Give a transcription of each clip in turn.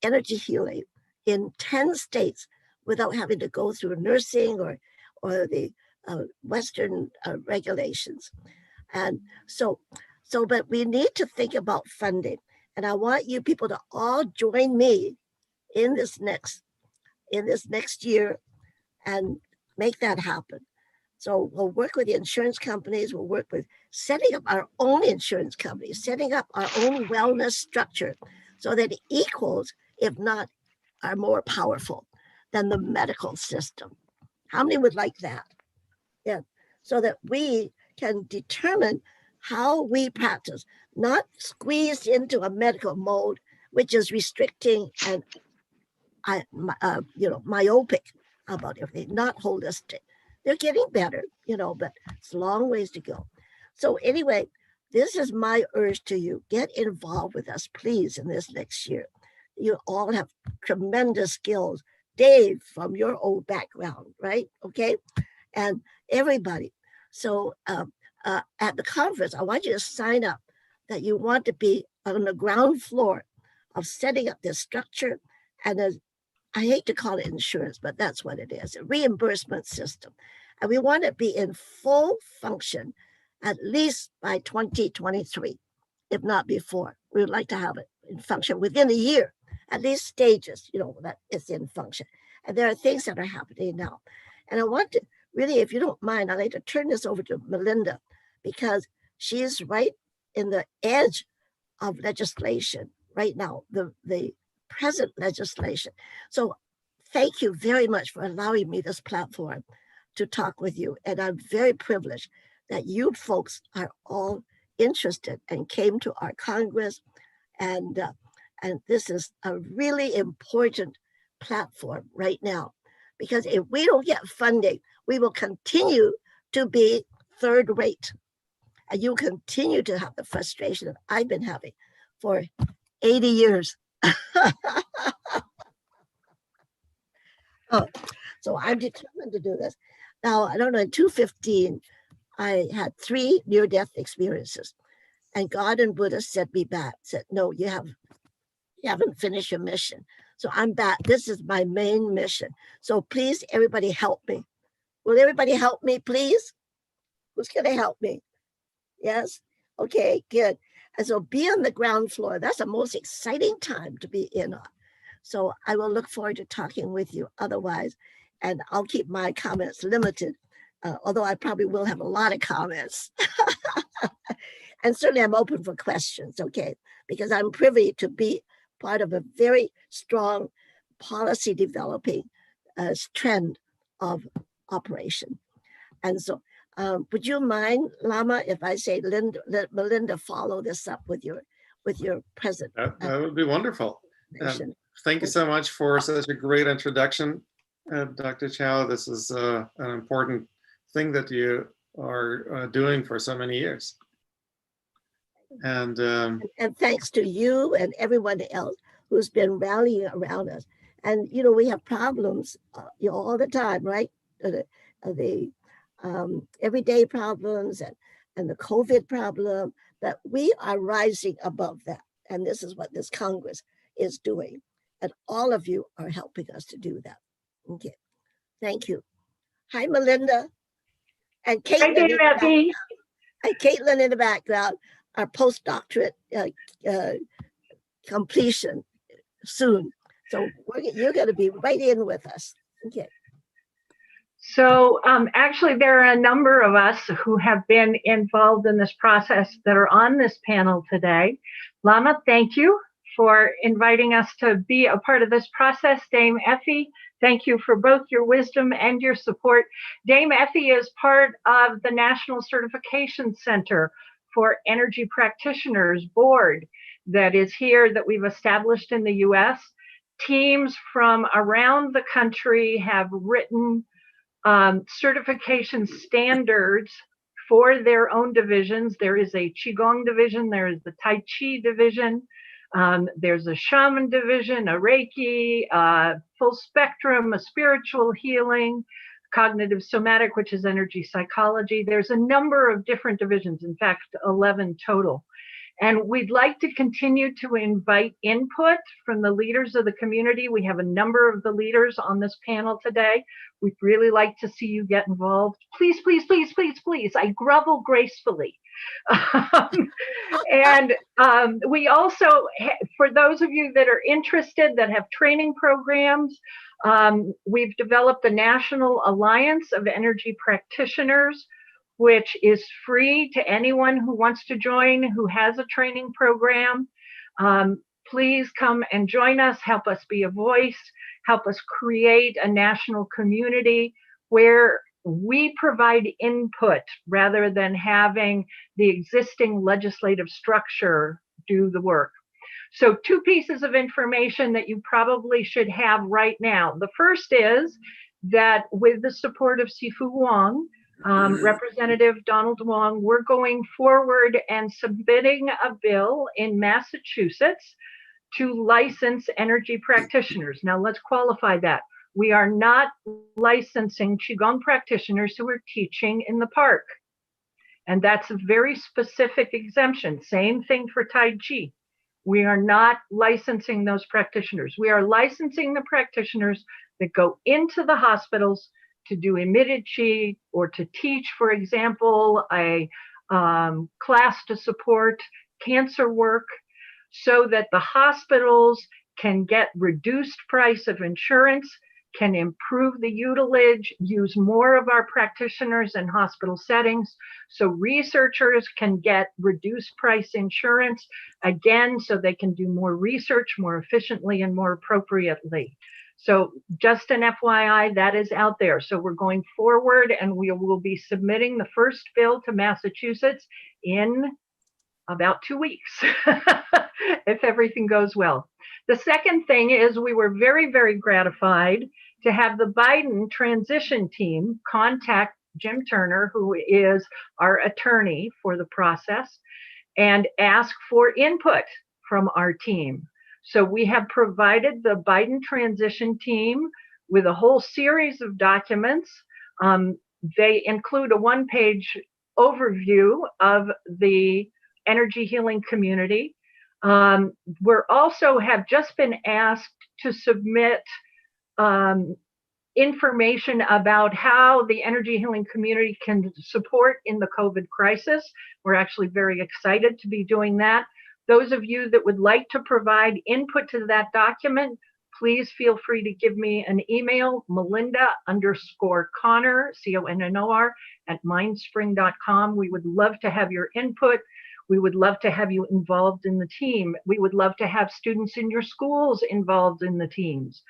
energy healing in 10 states without having to go through nursing or the Western regulations. And but we need to think about funding. And I want you people to all join me in this next year and make that happen. So we'll work with the insurance companies, we'll work with setting up our own insurance companies, setting up our own wellness structure so that it equals, if not, are more powerful than the medical system. How many would like that? Yeah, so that we can determine how we practice, not squeezed into a medical mode, which is restricting and myopic about everything, not holistic. They're getting better, but it's a long ways to go. So anyway, this is my urge to you. Get involved with us, please, in this next year. You all have tremendous skills. Dave, from your old background, right? Okay. And everybody. So at the conference, I want you to sign up that you want to be on the ground floor of setting up this structure. And I hate to call it insurance, but that's what it is, a reimbursement system. And we want to be in full function at least by 2023, if not before. We would like to have it in function within a year, at least stages, that it's in function. And there are things that are happening now. And I want to really, if you don't mind, I'd like to turn this over to Melinda, because she's right in the edge of legislation right now, the present legislation. So thank you very much for allowing me this platform to talk with you. And I'm very privileged that you folks are all interested and came to our Congress. And this is a really important platform right now, because if we don't get funding, we will continue to be third rate. And you continue to have the frustration that I've been having for 80 years. So I'm determined to do this. Now, I don't know, in 2015, I had 3 near-death experiences. And God and Buddha set me back, said, no, you haven't finished your mission. So I'm back. This is my main mission. So please, everybody help me. Will everybody help me, please? Who's going to help me? Yes? Okay, good. And so be on the ground floor. That's the most exciting time to be in on. So I will look forward to talking with you otherwise. And I'll keep my comments limited, although I probably will have a lot of comments. And certainly I'm open for questions, okay? Because I'm privy to be part of a very strong policy developing trend of operation. And so would you mind, Lama, if I say, let Melinda follow this up with your present? That would be wonderful. Thank you so much for such a great introduction, Dr. Chow. This is an important thing that you are doing for so many years. And thanks to you and everyone else who's been rallying around us. And, we have problems all the time, right? The everyday problems and the COVID problem, that we are rising above that. And this is what this Congress is doing. And all of you are helping us to do that. Okay. Thank you. Hi, Melinda. And Caitlin. And Caitlin in the background, our postdoctorate completion soon. So you're going to be right in with us. Okay. So actually, there are a number of us who have been involved in this process that are on this panel today. Lama, thank you for inviting us to be a part of this process. Dame Effie, thank you for both your wisdom and your support. Dame Effie is part of the National Certification Center for Energy Practitioners board that is here, that we've established in the US. Teams from around the country have written certification standards for their own divisions. There is a Qigong division, there is the Tai Chi division, there's a shaman division, a Reiki, full spectrum, a spiritual healing, cognitive somatic, which is energy psychology. There's a number of different divisions, in fact, 11 total. And we'd like to continue to invite input from the leaders of the community. We have a number of the leaders on this panel today. We'd really like to see you get involved. Please, please, please, please, please. I grovel gracefully. We also, for those of you that are interested, that have training programs, we've developed the National Alliance of Energy Practitioners, which is free to anyone who wants to join, who has a training program. Please come and join us, help us be a voice, help us create a national community where we provide input rather than having the existing legislative structure do the work. So 2 pieces of information that you probably should have right now. The first is that with the support of Sifu Wong, Representative Donald Wong, we're going forward and submitting a bill in Massachusetts to license energy practitioners. Now let's qualify that. We are not licensing Qigong practitioners who are teaching in the park. And that's a very specific exemption. Same thing for Tai Chi. We are not licensing those practitioners. We are licensing the practitioners that go into the hospitals to do emitted Qi or to teach, for example, a class to support cancer work, so that the hospitals can get reduced price of insurance, can improve the utilage, use more of our practitioners in hospital settings, so researchers can get reduced price insurance, again, so they can do more research more efficiently and more appropriately. So just an FYI, that is out there. So we're going forward and we will be submitting the first bill to Massachusetts in about 2 weeks, if everything goes well. The second thing is we were very, very gratified to have the Biden transition team contact Jim Turner, who is our attorney for the process, and ask for input from our team. So we have provided the Biden transition team with a whole series of documents. They include a 1-page overview of the energy healing community. We're also have just been asked to submit information about how the energy healing community can support in the COVID crisis. We're actually very excited to be doing that. Those of you that would like to provide input to that document, please feel free to give me an email, Melinda_Connor, CONNOR, @mindspring.com. We would love to have your input. We would love to have you involved in the team. We would love to have students in your schools involved in the teams.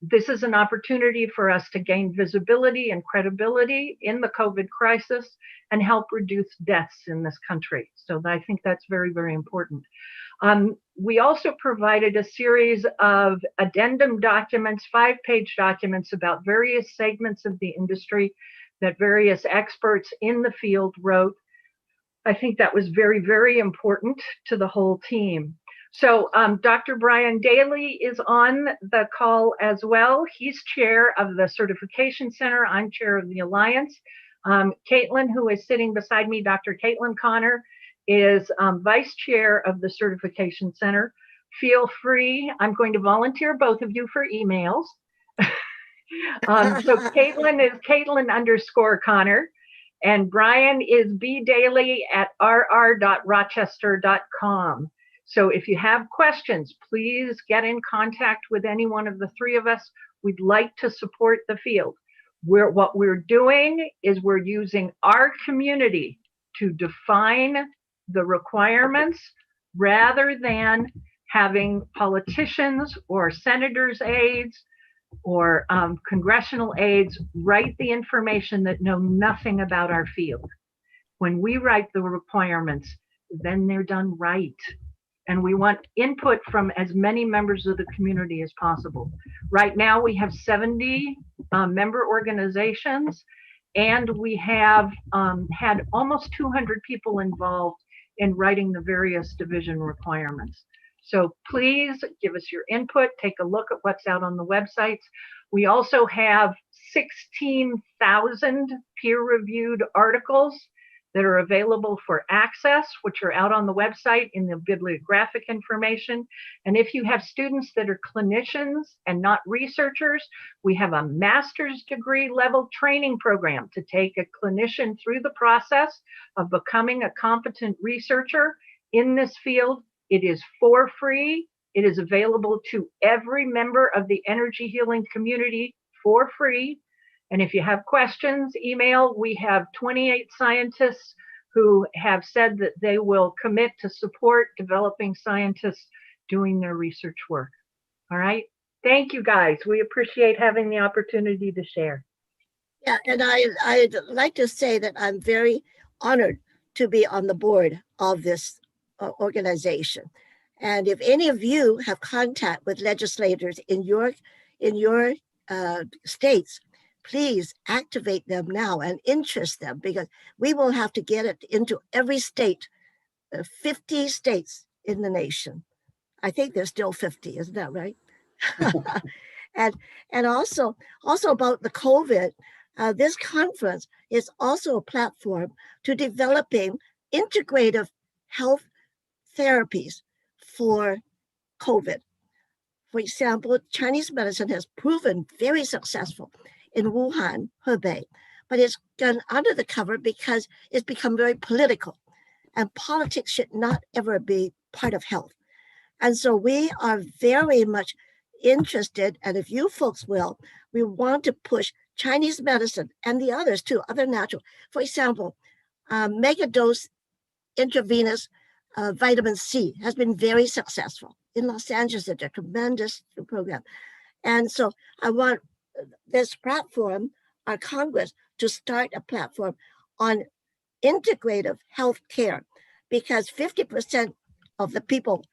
This is an opportunity for us to gain visibility and credibility in the COVID crisis and help reduce deaths in this country. So I think that's very, very important. We also provided a series of addendum documents, 5-page documents about various segments of the industry that various experts in the field wrote. I think that was very, very important to the whole team. So Dr. Brian Daly is on the call as well. He's chair of the Certification Center. I'm chair of the Alliance. Caitlin, who is sitting beside me, Dr. Caitlin Connor, is vice chair of the Certification Center. Feel free, I'm going to volunteer both of you for emails. So Caitlin is Caitlin_Connor. And Brian is bdaly@rr.rochester.com. So if you have questions, please get in contact with any one of the 3 of us. We'd like to support the field. What we're doing is we're using our community to define the requirements rather than having politicians or senators' aides or congressional aides write the information that know nothing about our field. When we write the requirements, then they're done right. And we want input from as many members of the community as possible. Right now we have 70 member organizations, and we have had almost 200 people involved in writing the various division requirements. So please give us your input, take a look at what's out on the websites. We also have 16,000 peer-reviewed articles that are available for access, which are out on the website in the bibliographic information. And if you have students that are clinicians and not researchers, we have a master's degree level training program to take a clinician through the process of becoming a competent researcher in this field. It is for free. It is available to every member of the energy healing community for free. And if you have questions, email. We have 28 scientists who have said that they will commit to support developing scientists doing their research work. All right. Thank you, guys. We appreciate having the opportunity to share. Yeah, and I'd like to say that I'm very honored to be on the board of this organization. And if any of you have contact with legislators in your states, please activate them now and interest them, because we will have to get it into every state, 50 states in the nation. I think there's still 50, isn't that right? and also about the COVID, this conference is also a platform to developing integrative health therapies for COVID. For example, Chinese medicine has proven very successful in Wuhan, Hebei, but it's gone under the cover because it's become very political, and politics should not ever be part of health. And so we are very much interested, and if you folks will, we want to push Chinese medicine and the others too, other natural. For example, megadose intravenous vitamin C has been very successful. In Los Angeles, it's a tremendous program. And so I want this platform, our Congress, to start a platform on integrative health care, because 50% of the people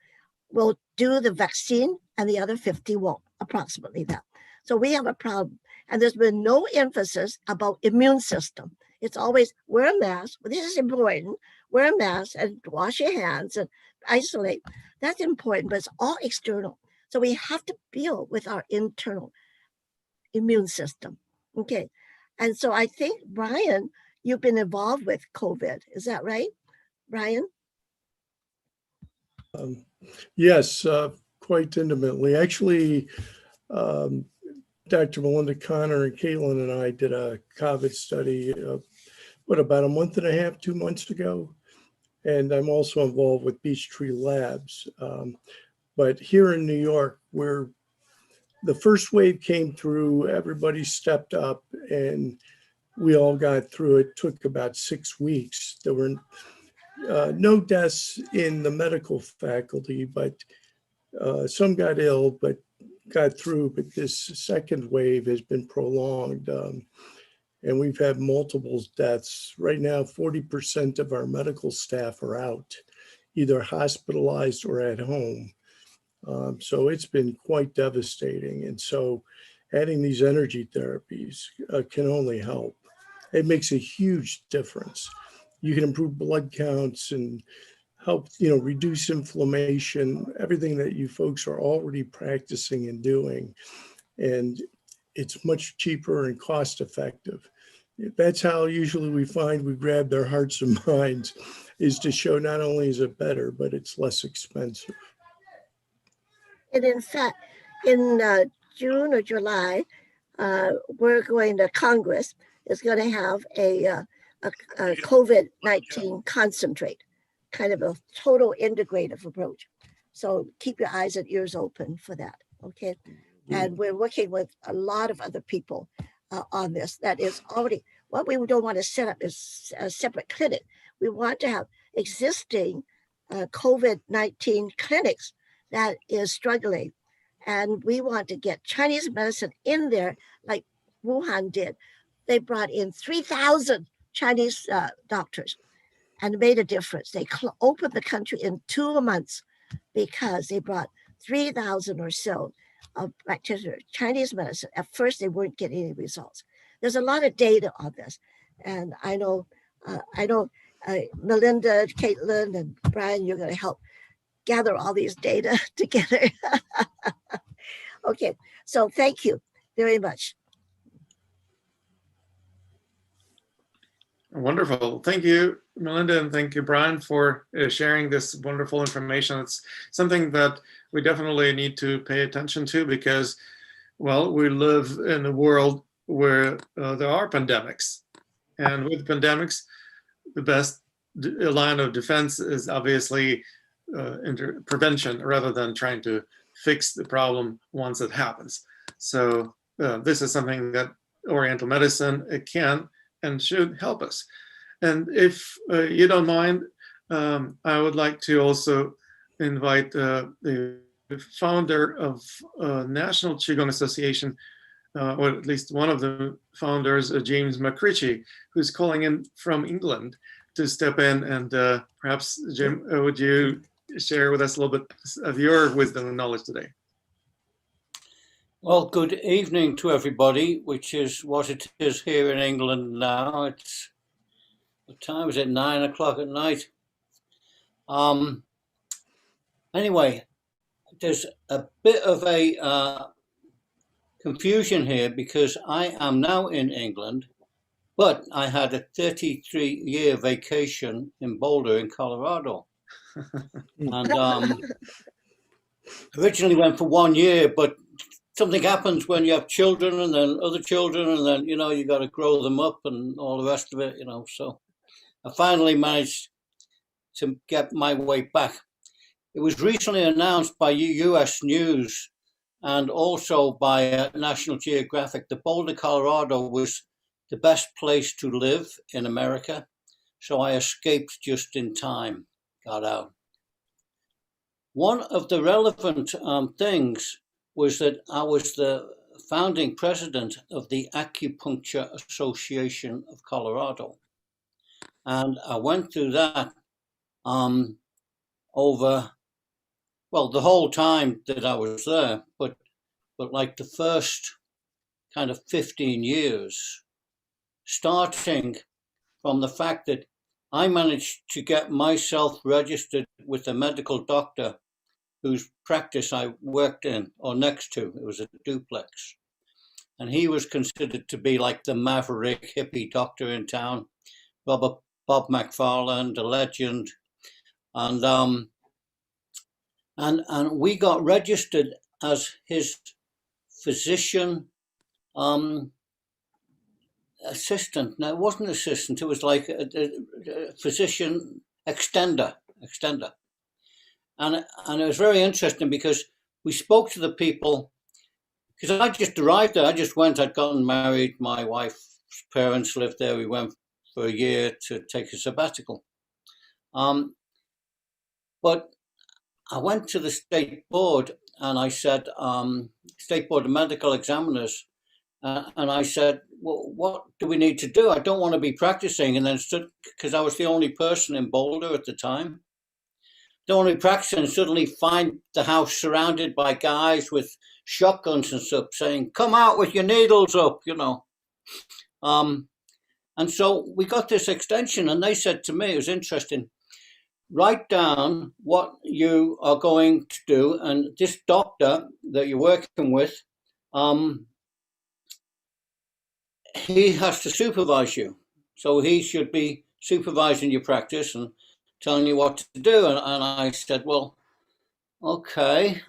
will do the vaccine and the other 50 won't, approximately that. So we have a problem. And there's been no emphasis about immune system. It's always wear a mask. Well, this is important. Wear a mask and wash your hands and isolate. That's important, but it's all external. So we have to deal with our internal immune system. Okay. And so I think, Brian, you've been involved with COVID. Is that right, Brian? Yes, quite intimately. Actually, Dr. Melinda Connor and Caitlin and I did a COVID study, about a month and a half, 2 months ago. And I'm also involved with Beechtree Labs. But here in New York, where the first wave came through, everybody stepped up and we all got through it. It took about 6 weeks. There were no deaths in the medical faculty, but some got ill, but got through. But this second wave has been prolonged. And we've had multiple deaths. Right now, 40% of our medical staff are out, either hospitalized or at home. So it's been quite devastating. And so adding these energy therapies can only help. It makes a huge difference. You can improve blood counts and help, reduce inflammation, everything that you folks are already practicing and doing. And it's much cheaper and cost effective. That's how usually we find we grab their hearts and minds, is to show not only is it better, but it's less expensive. And in fact, in June or July, we're going to Congress is going to have a COVID-19 concentrate, kind of a total integrative approach. So keep your eyes and ears open for that, okay? And we're working with a lot of other people on this. That is already, what we don't want to set up is a separate clinic. We want to have existing COVID-19 clinics that is struggling. And we want to get Chinese medicine in there like Wuhan did. They brought in 3,000 Chinese doctors and made a difference. They opened the country in 2 months because they brought 3,000 or so of practitioners, Chinese medicine. At first, they weren't getting any results. There's a lot of data on this. And I know Melinda, Caitlin, and Brian, you're going to help gather all these data together. Okay, so thank you very much. Wonderful. Thank you, Melinda, and thank you, Brian, for sharing this wonderful information. It's something that we definitely need to pay attention to because, well, we live in a world where there are pandemics. And with pandemics, the best line of defense is obviously prevention rather than trying to fix the problem once it happens. So this is something that Oriental medicine can and should help us. And if you don't mind, I would like to also invite the founder of National Qigong Association, or at least one of the founders, James McRitchie, who's calling in from England to step in. And perhaps, Jim, would you share with us a little bit of your wisdom and knowledge today? Well, good evening to everybody, which is what it is here in England now. It's, what time is it? 9 o'clock at night. Anyway, there's a bit of a confusion here because I am now in England, but I had a 33-year vacation in Boulder in Colorado. And originally went for 1 year, but something happens when you have children and then other children, and then, you know, you got to grow them up and all the rest of it, you know. So I finally managed to get my way back. It was recently announced by US News and also by National Geographic that Boulder, Colorado was the best place to live in America. So I escaped just in time, got out. One of the relevant things was that I was the founding president of the Acupuncture Association of Colorado. And I went through that over, well, the whole time that I was there, but like the first kind of 15 years, starting from the fact that I managed to get myself registered with a medical doctor whose practice I worked in or next to. It was a duplex. And he was considered to be like the maverick hippie doctor in town, Bob McFarland, a legend. And we got registered as his physician assistant. No, it wasn't assistant, it was like a physician extender. And it was very interesting because we spoke to the people, because I just arrived there. I just went, I'd gotten married. My wife's parents lived there. We went for a year to take a sabbatical. But I went to the state board and I said, State Board of Medical Examiners, and I said, well, what do we need to do? I don't want to be practicing. And then because I was the only person in Boulder at the time. Don't want to be practicing and suddenly find the house surrounded by guys with shotguns and stuff saying, come out with your needles up, you know. And so we got this extension and they said to me, it was interesting, write down what you are going to do. And this doctor that you're working with, he has to supervise you. So he should be supervising your practice and telling you what to do. And I said, well, okay,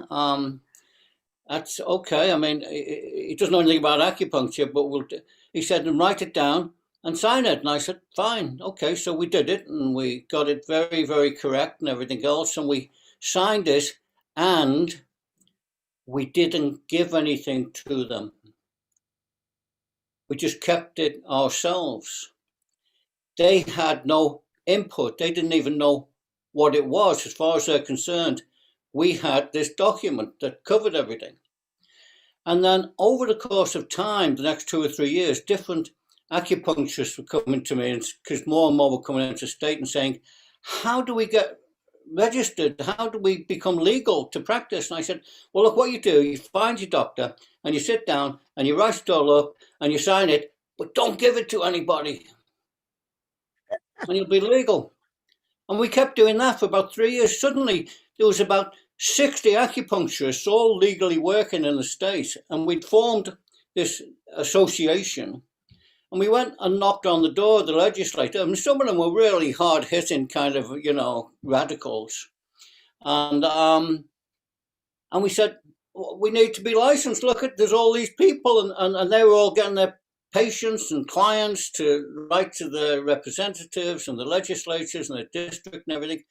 that's okay. I mean, he doesn't know anything about acupuncture, but he said, and write it down and sign it. And I said, fine, okay. So we did it and we got it very, very correct and everything else. And we signed it and we didn't give anything to them. We just kept it ourselves. They had no input. They didn't even know what it was. As far as they're concerned, we had this document that covered everything. And then over the course of time, the next 2 or 3 years, different acupuncturists were coming to me, because more and more were coming into state and saying, how do we get registered? How do we become legal to practice? And I said, well, look, what you do, you find your doctor and you sit down and you write it all up and you sign it, but don't give it to anybody. And you'll be legal. And we kept doing that for about 3 years. Suddenly, there was about 60 acupuncturists all legally working in the state. And we'd formed this association. And we went and knocked on the door of the legislature. And some of them were really hard hitting kind of, radicals. And we said, we need to be licensed. Look at, there's all these people, and they were all getting their patients and clients to write to the representatives and the legislatures and the district and everything.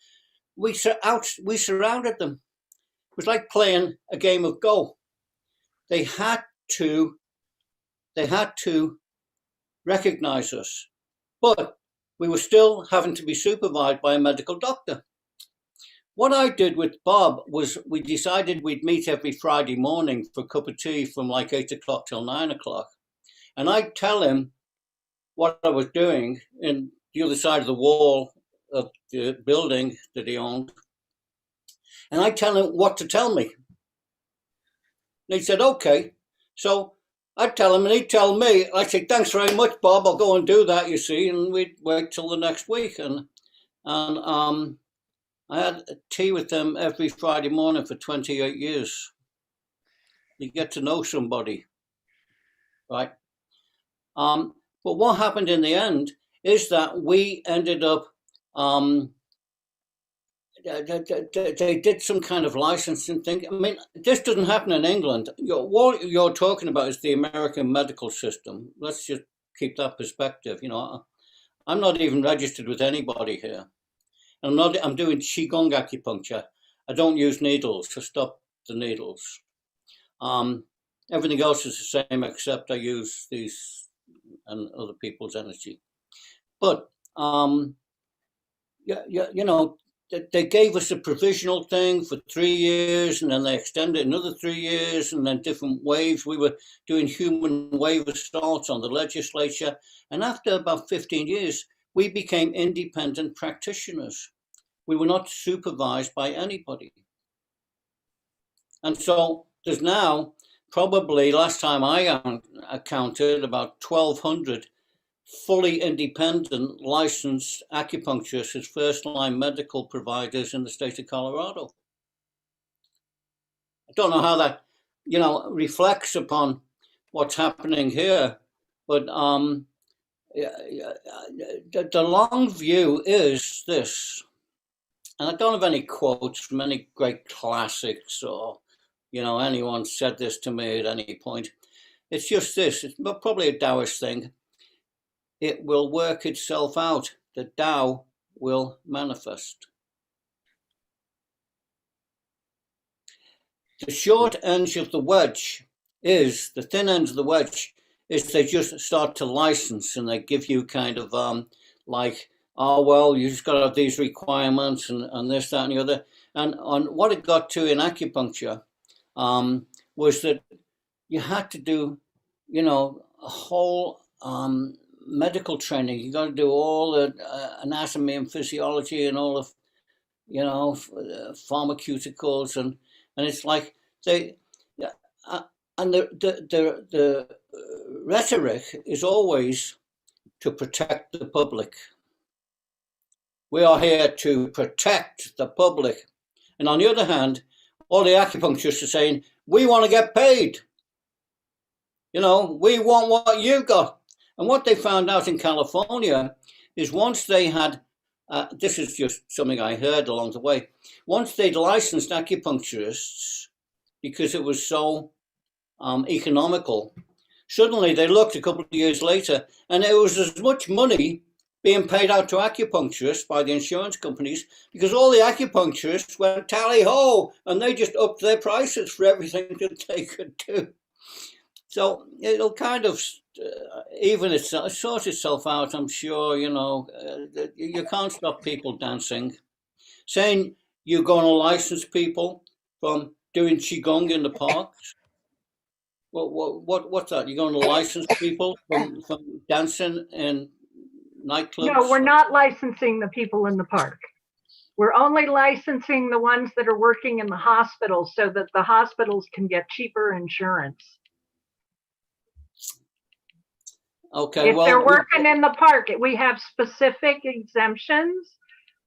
We surrounded them. It was like playing a game of Go. They had to recognize us, but we were still having to be supervised by a medical doctor. What I did with Bob was we decided we'd meet every Friday morning for a cup of tea from like 8 o'clock till 9 o'clock. And I'd tell him what I was doing in the other side of the wall of the building that he owned. And I'd tell him what to tell me. And he said, okay. So I'd tell him and he'd tell me. I'd say, thanks very much, Bob. I'll go and do that, you see. And we'd wait till the next week. And I had tea with them every Friday morning for 28 years. You get to know somebody, right? But what happened in the end is that we ended up, they did some kind of licensing thing. I mean, this doesn't happen in England. What you're talking about is the American medical system. Let's just keep that perspective. I'm not even registered with anybody here. I'm doing Qigong acupuncture. I don't use needles. I stop the needles. Everything else is the same except I use these and other people's energy. But they gave us a provisional thing for 3 years, and then they extended another 3 years, and then different waves. We were doing human wave assaults on the legislature, and after about 15 years, we became independent practitioners. We were not supervised by anybody. And so there's now probably, last time I counted, about 1,200 fully independent licensed acupuncturists as first-line medical providers in the state of Colorado. I don't know how that, reflects upon what's happening here, but the long view is this, and I don't have any quotes from any great classics or, anyone said this to me at any point. It's just this, it's probably a Taoist thing. It will work itself out. The Tao will manifest. The short end of the wedge is, the thin end of the wedge is they just start to license and they give you kind of oh, well, you just got to have these requirements and this, that, and the other. And on what it got to in acupuncture was that you had to do, a whole medical training. You got to do all the anatomy and physiology and all of, pharmaceuticals, and it's like they, and the rhetoric is always to protect the public. We are here to protect the public. And on the other hand, all the acupuncturists are saying, we want to get paid. We want what you got. And what they found out in California is once they had, this is just something I heard along the way, once they'd licensed acupuncturists because it was so economical, suddenly they looked a couple of years later and there was as much money being paid out to acupuncturists by the insurance companies because all the acupuncturists went tally-ho and they just upped their prices for everything that they could do. So it'll kind of sort itself out, I'm sure. You can't stop people dancing. Saying you're going to license people from doing Qigong in the parks? What's that? You're going to license people from dancing in nightclubs? No, we're not licensing the people in the park. We're only licensing the ones that are working in the hospitals so that the hospitals can get cheaper insurance. Okay, if they're working in the park, we have specific exemptions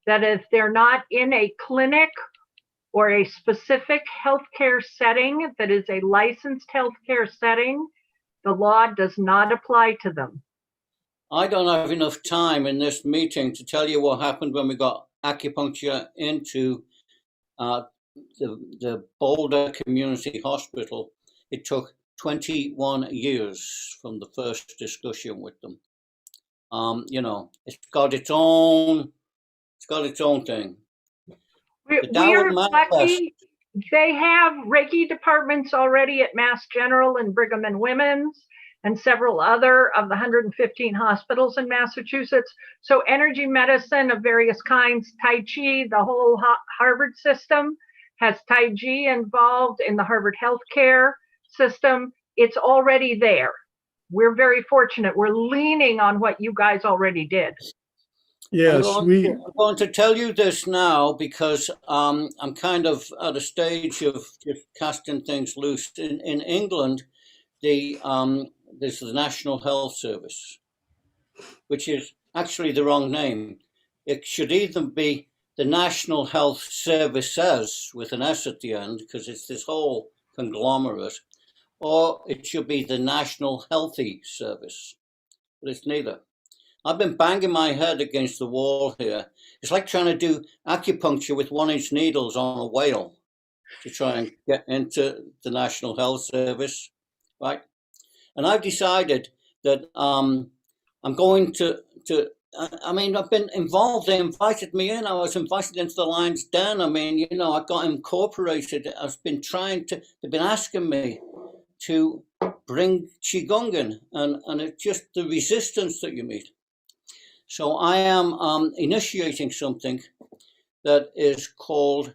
that if they're not in a clinic or a specific healthcare setting that is a licensed healthcare setting, the law does not apply to them. I don't have enough time in this meeting to tell you what happened when we got acupuncture into the Boulder Community Hospital. It took 21 years from the first discussion with them. You know, it's got its own thing. We are lucky. They have Reiki departments already at Mass General and Brigham and Women's and several other of the 115 hospitals in Massachusetts. So energy medicine of various kinds, Tai Chi, the whole Harvard system has Tai Chi involved in the Harvard healthcare system. It's already there. We're very fortunate. We're leaning on what you guys already did. Yes, I'm going to tell you this now because I'm kind of at a stage of just casting things loose. In England, there's the National Health Service, which is actually the wrong name. It should either be the National Health Services with an S at the end, because it's this whole conglomerate, or it should be the National Healthy Service, but it's neither. I've been banging my head against the wall here. It's like trying to do acupuncture with 1-inch needles on a whale to try and get into the National Health Service, right? And I've decided that I'm going to I mean, I've been involved. They invited me in. I was invited into the Lions Den. I mean, you know, I got incorporated. I've been they've been asking me to bring Qigong in, and it's just the resistance that you meet. So I am initiating something that is called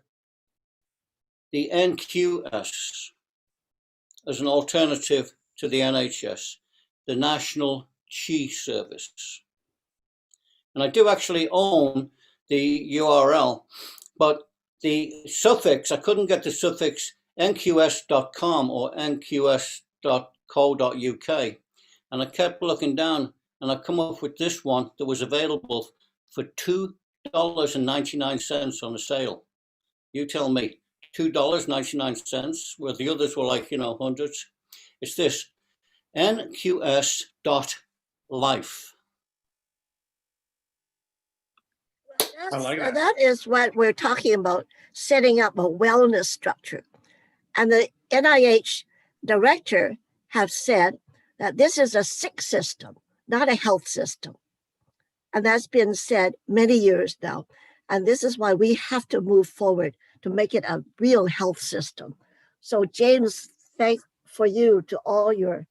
the NQS as an alternative to the NHS, the National Qi Service. And I do actually own the URL, but the suffix, I couldn't get the suffix nqs.com or nqs.co.uk. And I kept looking down and I come up with this one that was available for $2.99 on a sale. You tell me, $2.99, where the others were like, you know, hundreds. It's this, nqs.life. I like that. That is what we're talking about, setting up a wellness structure. And the NIH director have said that this is a sick system, not a health system. And that's been said many years now. And this is why we have to move forward to make it a real health system. So James, thank for you to all your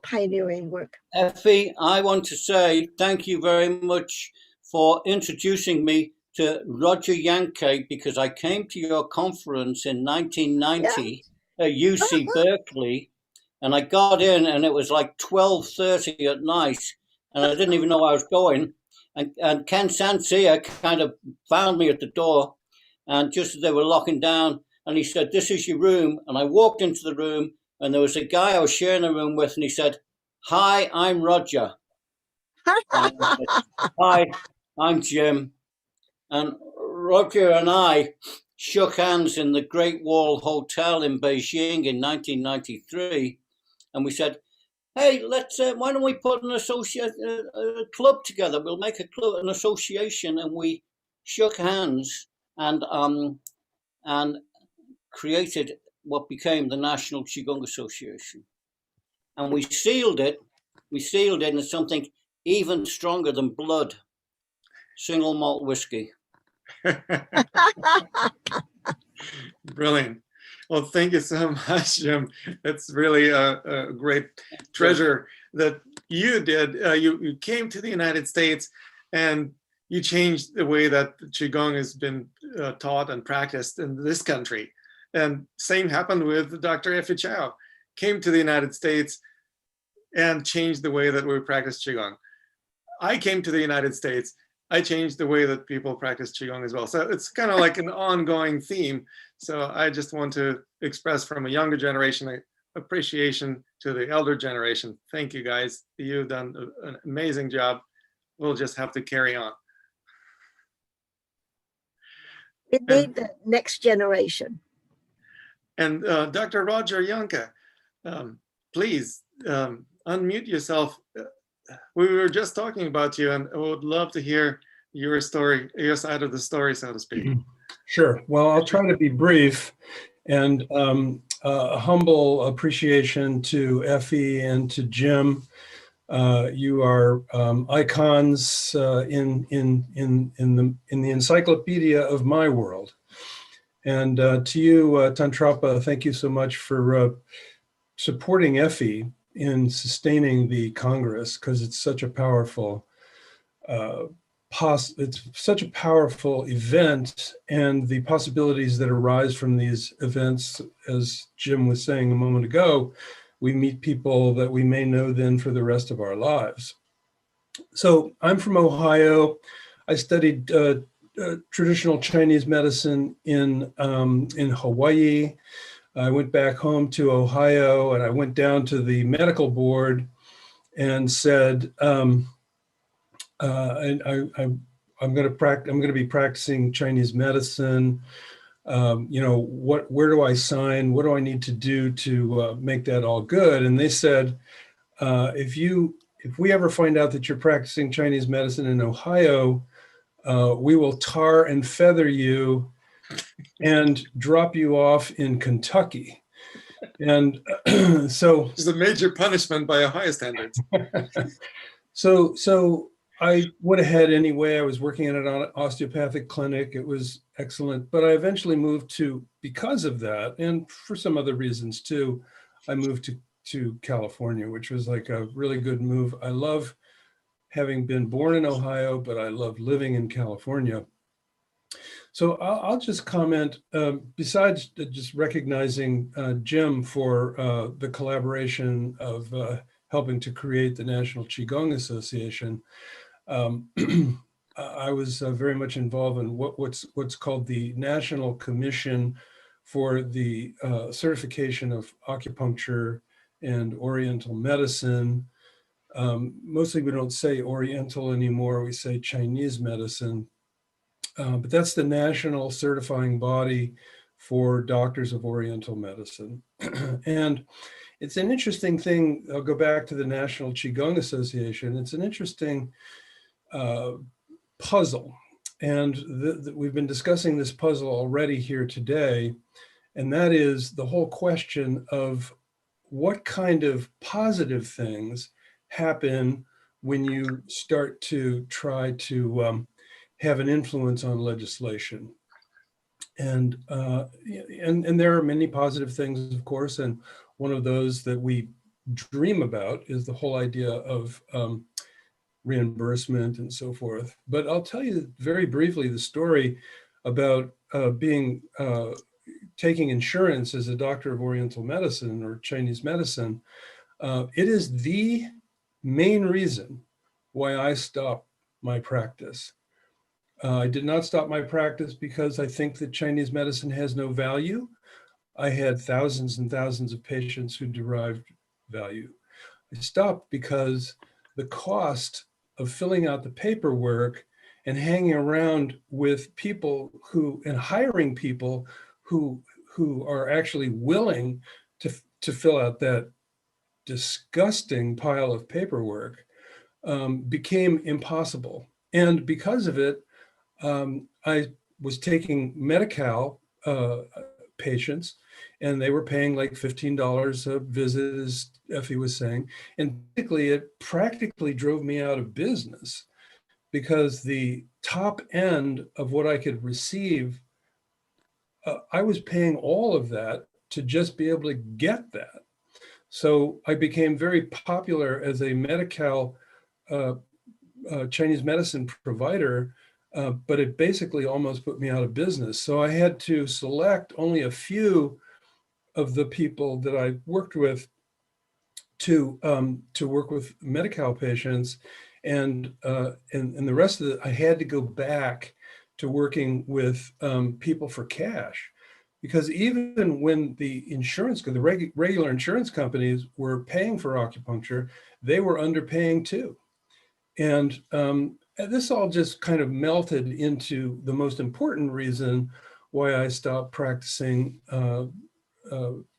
pioneering work. Effie, I want to say thank you very much for introducing me to Roger Yankee, because I came to your conference in 1990 at UC Berkeley, and I got in and it was like 12:30 at night, and I didn't even know I was going. And Ken Sansia kind of found me at the door, and just as they were locking down, and he said, "This is your room." And I walked into the room, and there was a guy I was sharing a room with, and he said, "Hi, I'm Roger." And I said, "Hi, I'm Jim." And Roger and I shook hands in the Great Wall Hotel in Beijing in 1993, and we said, "Hey, let's why don't we put a club together? We'll make a club, an association." And we shook hands and created what became the National Qigong Association. And we sealed it. We sealed it in something even stronger than blood: single malt whiskey. Brilliant. Well, thank you so much, Jim. It's really a great treasure that you did. You came to the United States and you changed the way that Qigong has been taught and practiced in this country. And same happened with Dr. Effie Chow. Came to the United States and changed the way that we practice Qigong. I came to the United States. I changed the way that people practice Qigong as well. So it's kind of like an ongoing theme. So I just want to express from a younger generation appreciation to the elder generation. Thank you guys. You've done an amazing job. We'll just have to carry on. We need the next generation. And Dr. Roger Yanka, please unmute yourself we were just talking about you, and I would love to hear your story, your side of the story, so to speak. Sure. Well, I'll try to be brief, and a humble appreciation to Effie and to Jim. You are icons in the encyclopedia of my world. And to you, Tantrapa, thank you so much for supporting Effie in sustaining the Congress, because it's such a powerful it's such a powerful event, and the possibilities that arise from these events, as Jim was saying a moment ago, we meet people that we may know then for the rest of our lives. So I'm from Ohio. I studied traditional Chinese medicine in Hawaii. I went back home to Ohio, and I went down to the medical board and said, I'm going to be practicing Chinese medicine. Where do I sign? What do I need to do to make that all good? And they said, if we ever find out that you're practicing Chinese medicine in Ohio, we will tar and feather you and drop you off in Kentucky. And so it's a major punishment by Ohio standards. So I went ahead anyway. I was working at an osteopathic clinic. It was excellent, but I eventually moved because of that, and for some other reasons too, I moved to California, which was like a really good move. I love having been born in Ohio, but I love living in California. So I'll just comment, besides just recognizing Jim for the collaboration of helping to create the National Qigong Association. I was very much involved in what's called the National Commission for the Certification of Acupuncture and Oriental Medicine. Mostly we don't say Oriental anymore, we say Chinese medicine. But that's the national certifying body for doctors of Oriental medicine. And it's an interesting thing. I'll go back to the National Qigong Association. It's an interesting puzzle. And we've been discussing this puzzle already here today. And that is the whole question of what kind of positive things happen when you start to try to have an influence on legislation. And there are many positive things, of course, and one of those that we dream about is the whole idea of reimbursement and so forth. But I'll tell you very briefly the story about taking insurance as a doctor of Oriental medicine or Chinese medicine. It is the main reason why I stopped my practice. I did not stop my practice because I think that Chinese medicine has no value. I had thousands and thousands of patients who derived value. I stopped because the cost of filling out the paperwork and hanging around with people and hiring people who are actually willing to fill out that disgusting pile of paperwork became impossible. And because of it, I was taking Medi-Cal patients, and they were paying like $15 a visit, as Effie was saying. And basically, it practically drove me out of business because the top end of what I could receive, I was paying all of that to just be able to get that. So I became very popular as a Medi-Cal Chinese medicine provider, but it basically almost put me out of business. So I had to select only a few of the people that I worked with to work with Medi-Cal patients, and the rest of it, I had to go back to working with people for cash, because even when the regular insurance companies were paying for acupuncture, they were underpaying too. And this all just kind of melted into the most important reason why I stopped practicing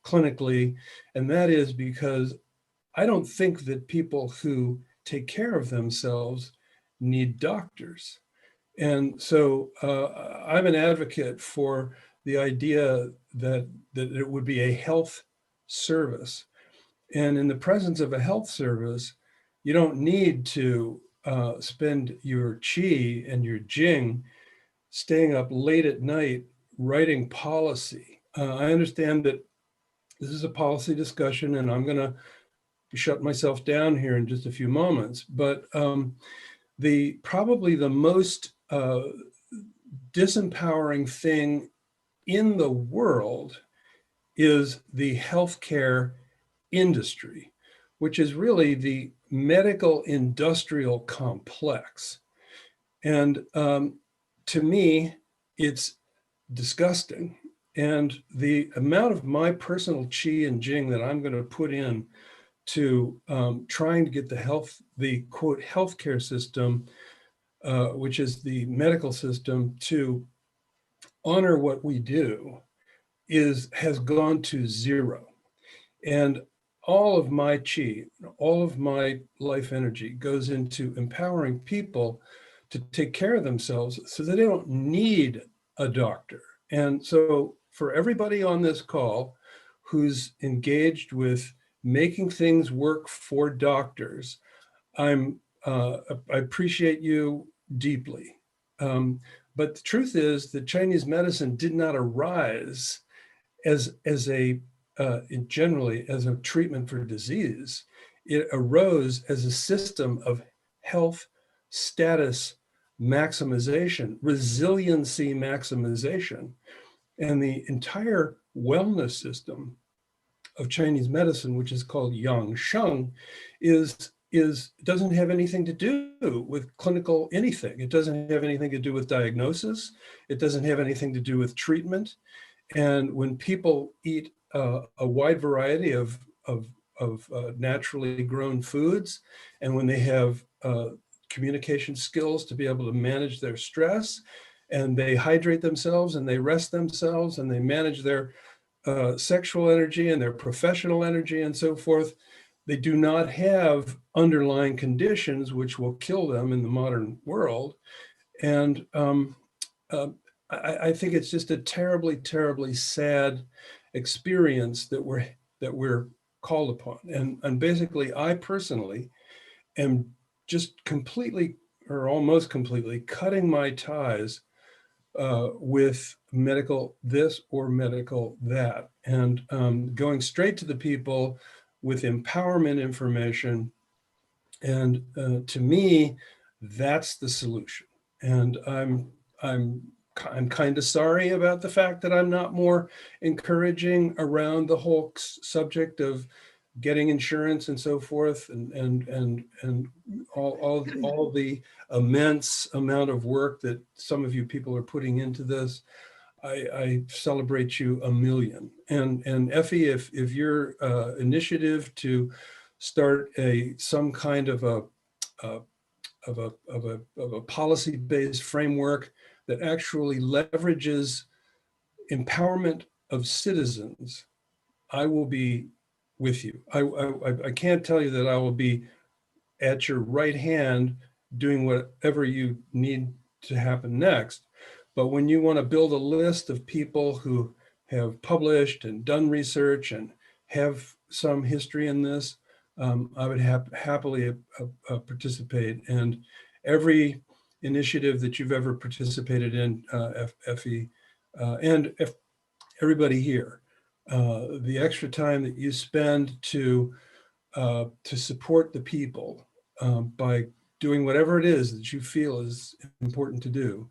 clinically, and that is because I don't think that people who take care of themselves need doctors. And so I'm an advocate for the idea that it would be a health service. And in the presence of a health service, you don't need to spend your chi and your jing staying up late at night writing policy. I understand that this is a policy discussion, and I'm going to shut myself down here in just a few moments. But probably the most disempowering thing in the world is the healthcare industry, which is really the medical industrial complex. And to me, it's disgusting. And the amount of my personal chi and jing that I'm going to put in to trying to get the quote healthcare system, which is the medical system, to honor what we do has gone to zero. And all of my chi, all of my life energy goes into empowering people to take care of themselves so that they don't need a doctor. And so for everybody on this call who's engaged with making things work for doctors, I appreciate you deeply. But the truth is that Chinese medicine did not arise as generally as a treatment for disease. It arose as a system of health status maximization, resiliency maximization. And the entire wellness system of Chinese medicine, which is called Yang Sheng, doesn't have anything to do with clinical anything. It doesn't have anything to do with diagnosis. It doesn't have anything to do with treatment. And when people eat a wide variety of naturally grown foods, and when they have communication skills to be able to manage their stress, and they hydrate themselves and they rest themselves and they manage their sexual energy and their professional energy and so forth, they do not have underlying conditions which will kill them in the modern world. And I think it's just a terribly, terribly sad experience that we're called upon. And basically, I personally am just completely, or almost completely, cutting my ties with medical this or medical that, and going straight to the people with empowerment information. And to me, that's the solution. And I'm kind of sorry about the fact that I'm not more encouraging around the whole subject of getting insurance and so forth, and all the immense amount of work that some of you people are putting into this. I celebrate you a million. And Effie, if your initiative to start some kind of a policy-based framework that actually leverages empowerment of citizens, I will be with you. I can't tell you that I will be at your right hand doing whatever you need to happen next. But when you want to build a list of people who have published and done research and have some history in this, I would happily participate. And every initiative that you've ever participated in, Effie, and everybody here, the extra time that you spend to support the people by doing whatever it is that you feel is important to do,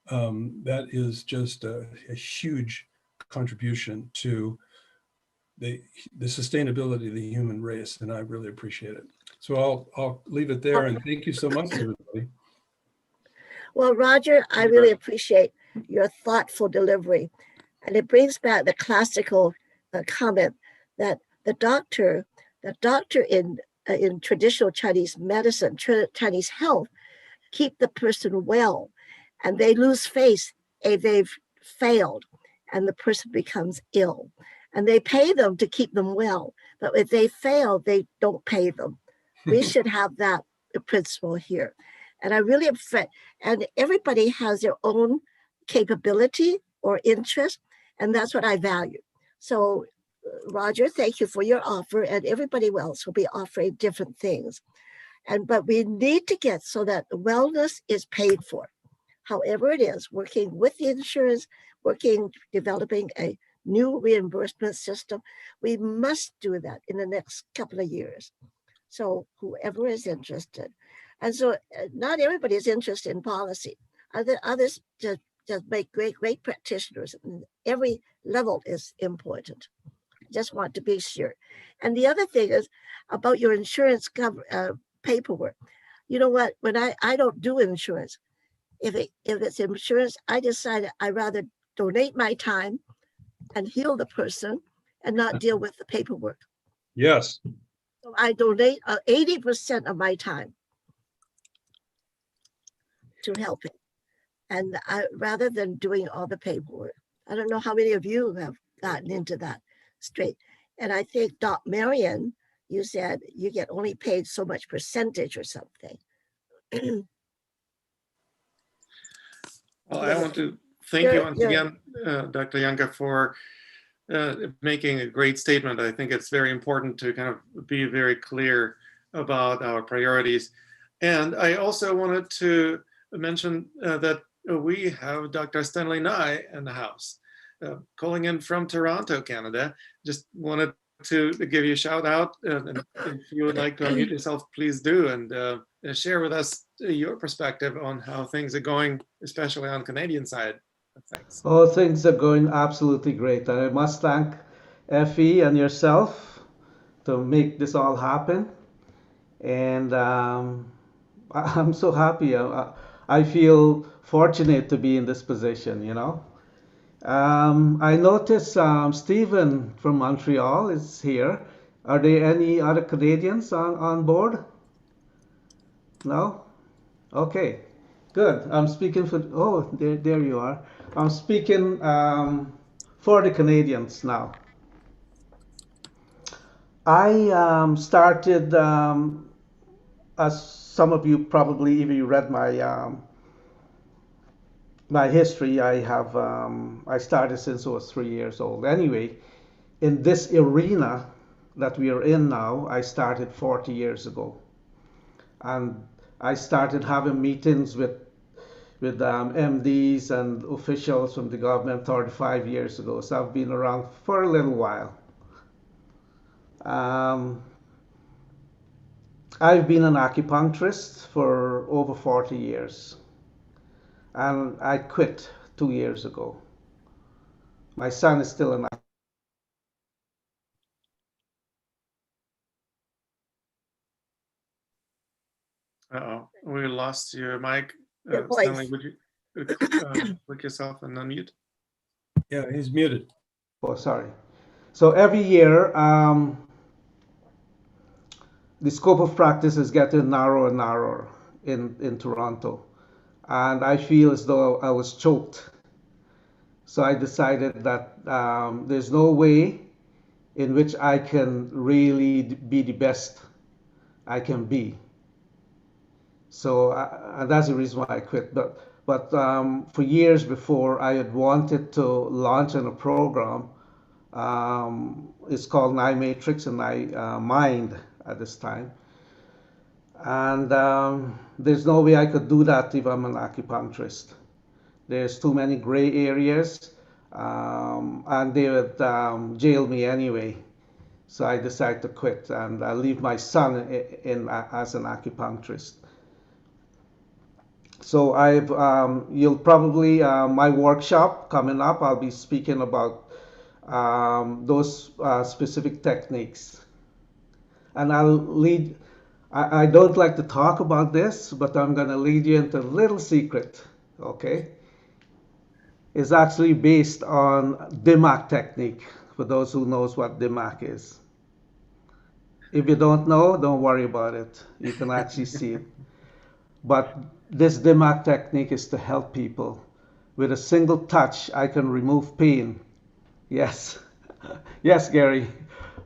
that is just a huge contribution to the sustainability of the human race, and I really appreciate it. So I'll leave it there, and thank you so much, everybody. Well, Roger, I really appreciate your thoughtful delivery. And it brings back the classical comment that the doctor in traditional Chinese medicine, Chinese health, keep the person well, and they lose faith if they've failed and the person becomes ill. And they pay them to keep them well. But if they fail, they don't pay them. We should have that principle here. And I really am and everybody has their own capability or interest, and that's what I value. So, Roger, thank you for your offer, and everybody else will be offering different things. But we need to get so that wellness is paid for, however it is, working with the insurance, developing a new reimbursement system. We must do that in the next couple of years. So whoever is interested. And so not everybody is interested in policy. Others just make great practitioners. And every level is important. Just want to be sure. And the other thing is about your insurance paperwork. You know what? When I don't do insurance, if it's insurance, I decided I'd rather donate my time and heal the person and not deal with the paperwork. Yes. So I donate 80% of my time to helping, and rather than doing all the paperwork. I don't know how many of you have gotten into that straight. And I think, Doc Marion, you said you get only paid so much percentage or something. Well, I want to thank you once again, Dr. Janka, for making a great statement. I think it's very important to kind of be very clear about our priorities. And I also wanted to mention that we have Dr. Stanley Nye in the house, calling in from Toronto, Canada. Just wanted to give you a shout out. And if you would like to unmute yourself, please do, and share with us your perspective on how things are going, especially on the Canadian side. Thanks. Oh, things are going absolutely great. And I must thank Effie and yourself to make this all happen. And I'm so happy. I feel fortunate to be in this position, you know. I noticed Stephen from Montreal is here. Are there any other Canadians on board? No? Okay, good. I'm speaking for, oh, there you are. I'm speaking for the Canadians now. I started, as some of you probably, if you read my history, I started since I was 3 years old. Anyway, in this arena that we are in now, I started 40 years ago. And I started having meetings with MDs and officials from the government 35 years ago. So I've been around for a little while. I've been an acupuncturist for over 40 years. And I quit 2 years ago. My son is still an Uh-oh, we lost your mic. Your Stanley, voice. would you click yourself and unmute? Yeah, he's muted. Oh, sorry. So every year, the scope of practice is getting narrower and narrower in Toronto. And I feel as though I was choked. So I decided that there's no way in which I can really be the best I can be. So and that's the reason why I quit. But for years before, I had wanted to launch on a program. It's called Nye Matrix and Nye Mind at this time. And there's no way I could do that if I'm an acupuncturist. There's too many gray areas, and they would jail me anyway. So I decided to quit and leave my son in as an acupuncturist. So you'll probably, my workshop coming up, I'll be speaking about those specific techniques. And I don't like to talk about this, but I'm going to lead you into a little secret, okay? It's actually based on DIMAC technique, for those who knows what DIMAC is. If you don't know, don't worry about it. You can actually see it. But this DIMAC technique is to help people. With a single touch, I can remove pain. Yes, yes, Gary.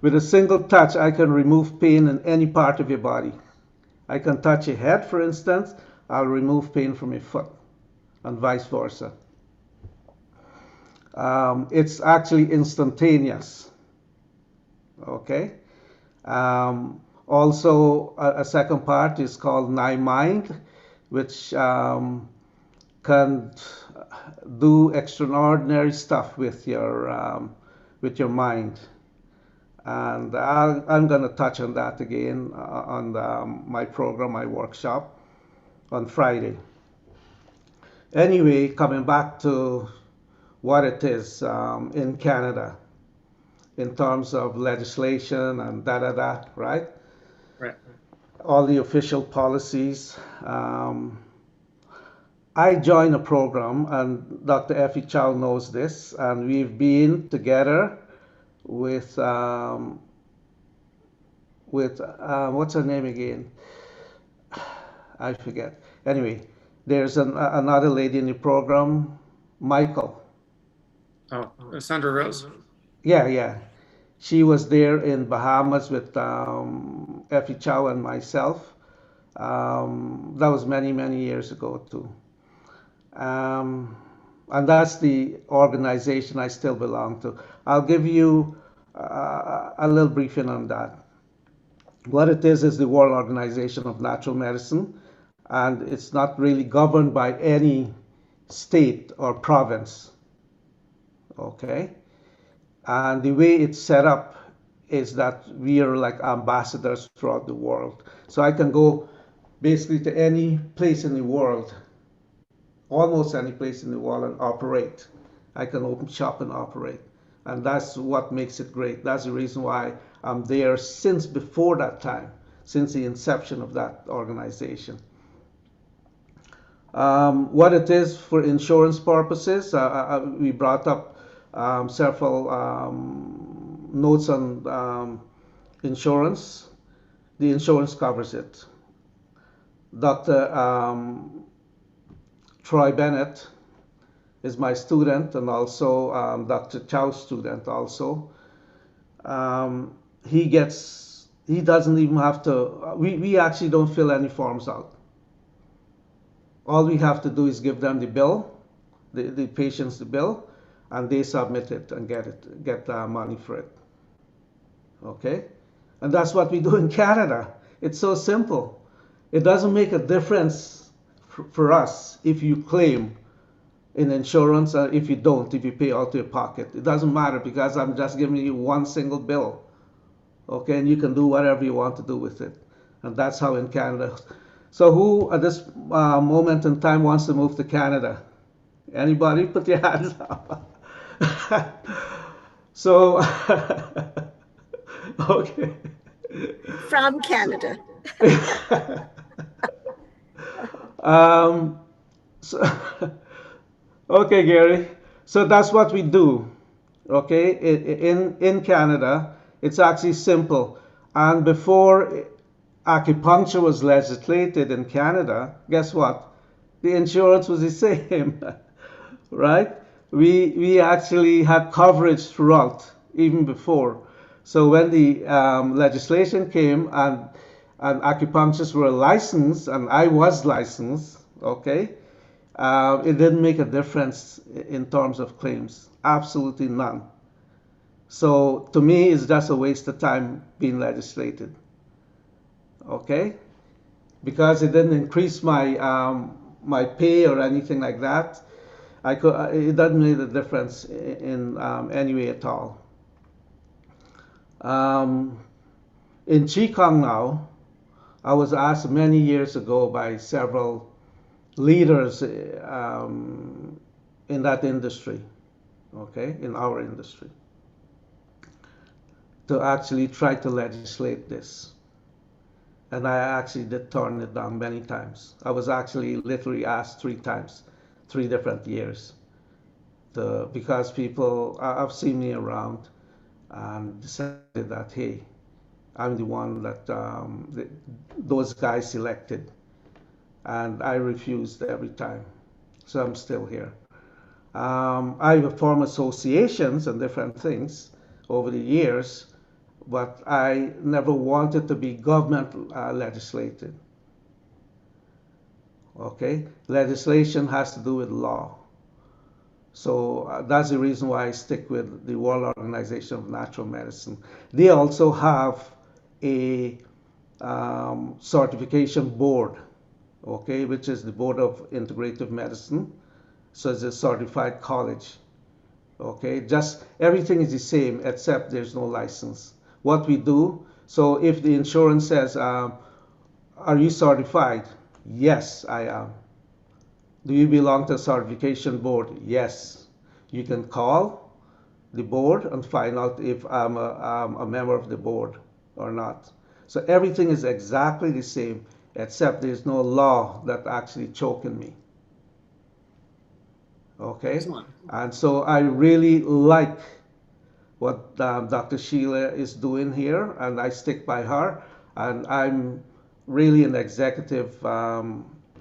With a single touch, I can remove pain in any part of your body. I can touch a head, for instance, I'll remove pain from a foot, and vice versa. It's actually instantaneous. Okay. Also, a second part is called Mind, which can do extraordinary stuff with your mind. And I'm going to touch on that again on my program, my workshop on Friday. Anyway, coming back to what it is in Canada in terms of legislation and da-da-da, right? Right. All the official policies. I joined a program, and Dr. Effie Chow knows this, and we've been together with what's her name again? I forget. Anyway, there's another lady in the program, Michael. Oh, Sandra Rose. Yeah. She was there in Bahamas with Effie Chow and myself. That was many, many years ago too. And that's the organization I still belong to. I'll give you a little briefing on that. What it is the World Organization of Natural Medicine, and it's not really governed by any state or province. Okay? And the way it's set up is that we are like ambassadors throughout the world. So I can go basically to any place in the world, almost any place in the world, and operate. I can open shop and operate. And that's what makes it great. That's the reason why I'm there since before that time, since the inception of that organization. What it is for insurance purposes, we brought up several notes on insurance. The insurance covers it. Dr. Troy Bennett is my student, and also Dr. Chow's student also. He doesn't even have to, we actually don't fill any forms out. All we have to do is give them the bill, the patients the bill, and they submit it and get money for it. Okay? And that's what we do in Canada. It's so simple. It doesn't make a difference for us if you claim in insurance or if you don't, if you pay out of your pocket. It doesn't matter because I'm just giving you one single bill. Okay? And you can do whatever you want to do with it. And that's how in Canada. So who at this moment in time wants to move to Canada? Anybody? Put your hands up. So, okay. From Canada. So, okay, Gary. So that's what we do. Okay, in Canada, it's actually simple. And before acupuncture was legislated in Canada, guess what? The insurance was the same, right? We actually had coverage throughout, even before. So when the legislation came and acupuncturists were licensed, and I was licensed, okay, it didn't make a difference in terms of claims. Absolutely none. So to me, it's just a waste of time being legislated. Okay, because it didn't increase my pay or anything like that. It doesn't make a difference in any way at all. In Qigong now, I was asked many years ago by several leaders in that industry, okay, in our industry, to actually try to legislate this. And I actually did turn it down many times. I was actually literally asked 3 times, 3 different years, because people have seen me around and decided that, hey, I'm the one that those guys selected. And I refused every time. So I'm still here. I have formed associations and different things over the years, but I never wanted to be government legislated. Okay, legislation has to do with law. So that's the reason why I stick with the World Organization of Natural Medicine. They also have a certification board, okay, which is the Board of Integrative Medicine. So it's a certified college, okay. Just everything is the same except there's no license. What we do, so if the insurance says, "Are you certified?" Yes, I am. Do you belong to a certification board? Yes. You can call the board and find out if I'm a member of the board or not. So everything is exactly the same, except there's no law that actually choking me. Okay? Excellent. And so I really like what Dr. Sheila is doing here, and I stick by her. And I'm really an executive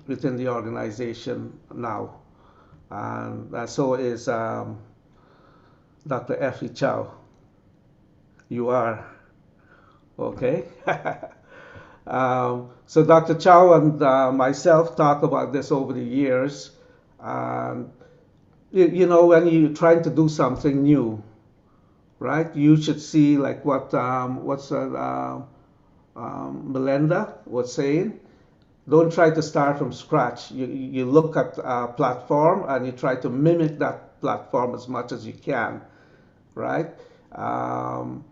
within the organization now. And so is Dr. Effie Chow. You are. Okay. So Dr. Chow and myself talk about this over the years. And you know, when you're trying to do something new, right? You should see like what's Melinda was saying. Don't try to start from scratch. You look at a platform and you try to mimic that platform as much as you can, right? Um,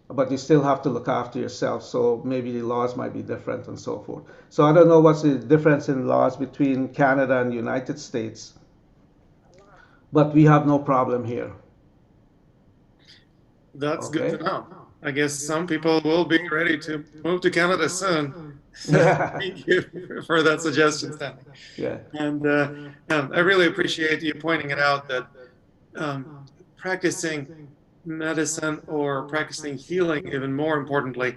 but you still have to look after yourself. So maybe the laws might be different and so forth. So I don't know what's the difference in laws between Canada and the United States, but we have no problem here. That's good to Okay. know. I guess some people will be ready to move to Canada soon. So Yeah. thank you for that suggestion, Stanley. Yeah. And I really appreciate you pointing it out that um, practicing medicine or practicing healing, even more importantly,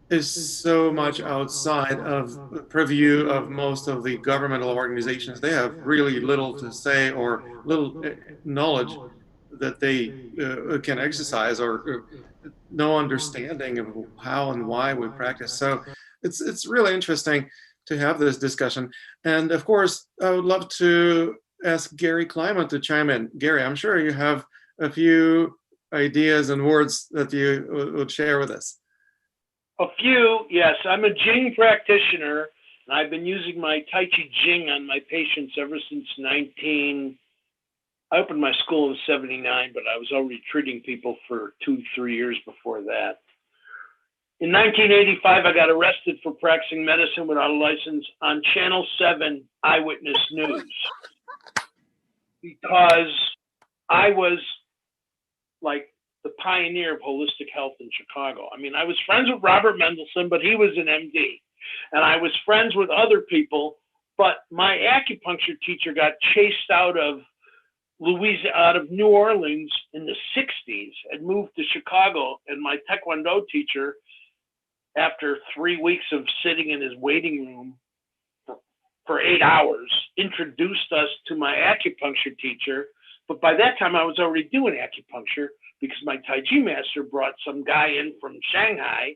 is so much outside of the purview of most of the governmental organizations. They have really little to say or little knowledge that they can exercise or no understanding of how and why we practice. So it's really interesting to have this discussion. And of course, I would love to ask Gary Kleiman to chime in. Gary, I'm sure you have a few ideas and words that you would share with us. A few, yes. I'm a Jing practitioner, and I've been using my Tai Chi Jing on my patients ever since I opened my school in 79, but I was already treating people for 2-3 years before that. In 1985, I got arrested for practicing medicine without a license on Channel 7 Eyewitness News because I was like the pioneer of holistic health in Chicago. I mean, I was friends with Robert Mendelsohn, but he was an MD. And I was friends with other people, but my acupuncture teacher got chased out of New Orleans in the 60s and moved to Chicago. And my Taekwondo teacher, after 3 weeks of sitting in his waiting room for 8 hours, introduced us to my acupuncture teacher. But by that time, I was already doing acupuncture because my Tai Chi master brought some guy in from Shanghai.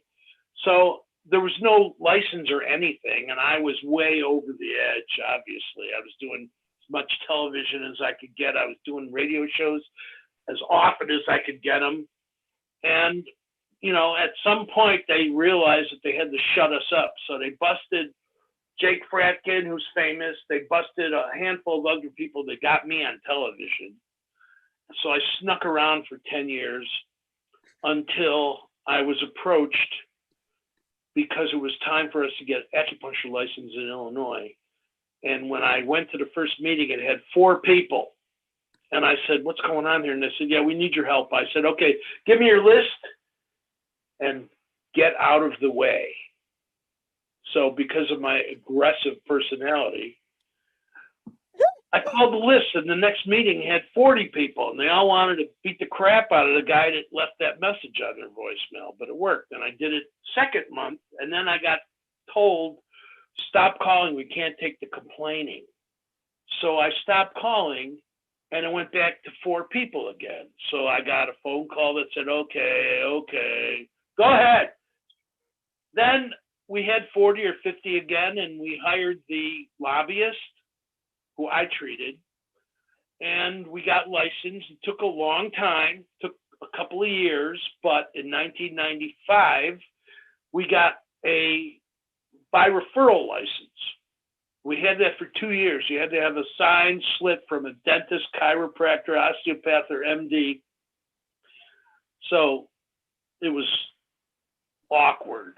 So there was no license or anything. And I was way over the edge, obviously. I was doing as much television as I could get. I was doing radio shows as often as I could get them. And, you know, at some point, they realized that they had to shut us up. So they busted Jake Fratkin, who's famous. They busted a handful of other people that got me on television. So I snuck around for 10 years until I was approached because it was time for us to get acupuncture license in Illinois. And when I went to the first meeting, it had 4 people. And I said, what's going on here? And they said, yeah, we need your help. I said, okay, give me your list and get out of the way. So because of my aggressive personality, I called the list, and the next meeting had 40 people, and they all wanted to beat the crap out of the guy that left that message on their voicemail, but it worked. And I did it second month, and then I got told, stop calling, we can't take the complaining. So I stopped calling, and it went back to 4 people again. So I got a phone call that said, okay, go ahead. Then we had 40 or 50 again, and we hired the lobbyist who I treated, and we got licensed. It took a long time, took a couple of years, but in 1995, we got a by referral license. We had that for 2 years. You had to have a signed slip from a dentist, chiropractor, osteopath, or MD. So it was awkward.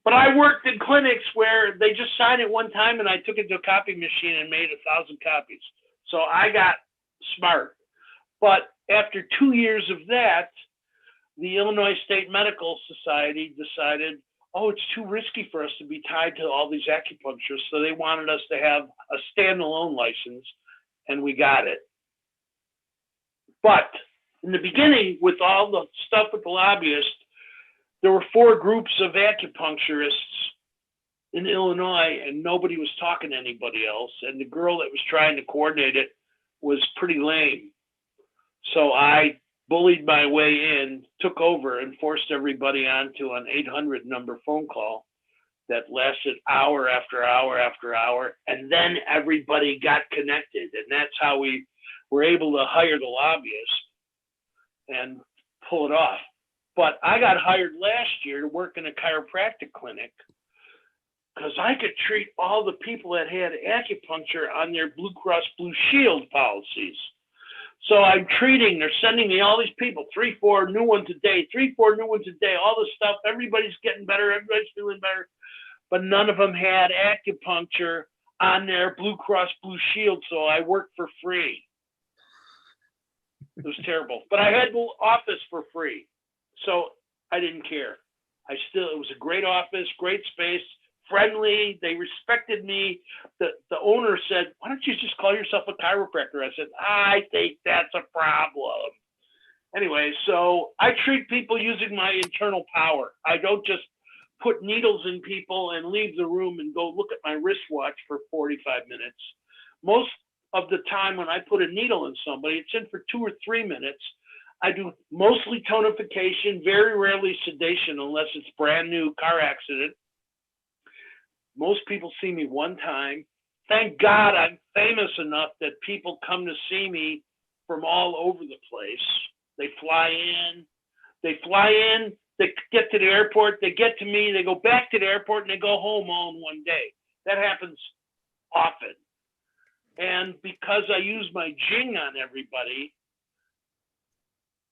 But I worked in clinics where they just signed it one time and I took it to a copy machine and made 1,000 copies. So I got smart. But after 2 years of that, the Illinois State Medical Society decided, oh, it's too risky for us to be tied to all these acupuncturists. So they wanted us to have a standalone license, and we got it. But in the beginning, with all the stuff with the lobbyists, there were 4 groups of acupuncturists in Illinois, and nobody was talking to anybody else. And the girl that was trying to coordinate it was pretty lame. So I bullied my way in, took over, and forced everybody onto an 800 number phone call that lasted hour after hour after hour. And then everybody got connected. And that's how we were able to hire the lobbyist and pull it off. But I got hired last year to work in a chiropractic clinic because I could treat all the people that had acupuncture on their Blue Cross Blue Shield policies. So I'm treating, they're sending me all these people, 3, 4 new ones a day, 3, 4 new ones a day, all this stuff. Everybody's getting better. Everybody's feeling better. But none of them had acupuncture on their Blue Cross Blue Shield. So I worked for free. It was terrible. But I had the office for free. So I didn't care. It was a great office, great space, friendly. They respected me. The owner said, why don't you just call yourself a chiropractor? I said, I think that's a problem. Anyway, so I treat people using my internal power. I don't just put needles in people and leave the room and go look at my wristwatch for 45 minutes. Most of the time when I put a needle in somebody, it's in for 2 or 3 minutes. I do mostly tonification, very rarely sedation unless it's brand new car accident. Most people see me one time. Thank God I'm famous enough that people come to see me from all over the place. They fly in, they get to the airport, they get to me, they go back to the airport, and they go home all in one day. That happens often. And because I use my Jing on everybody,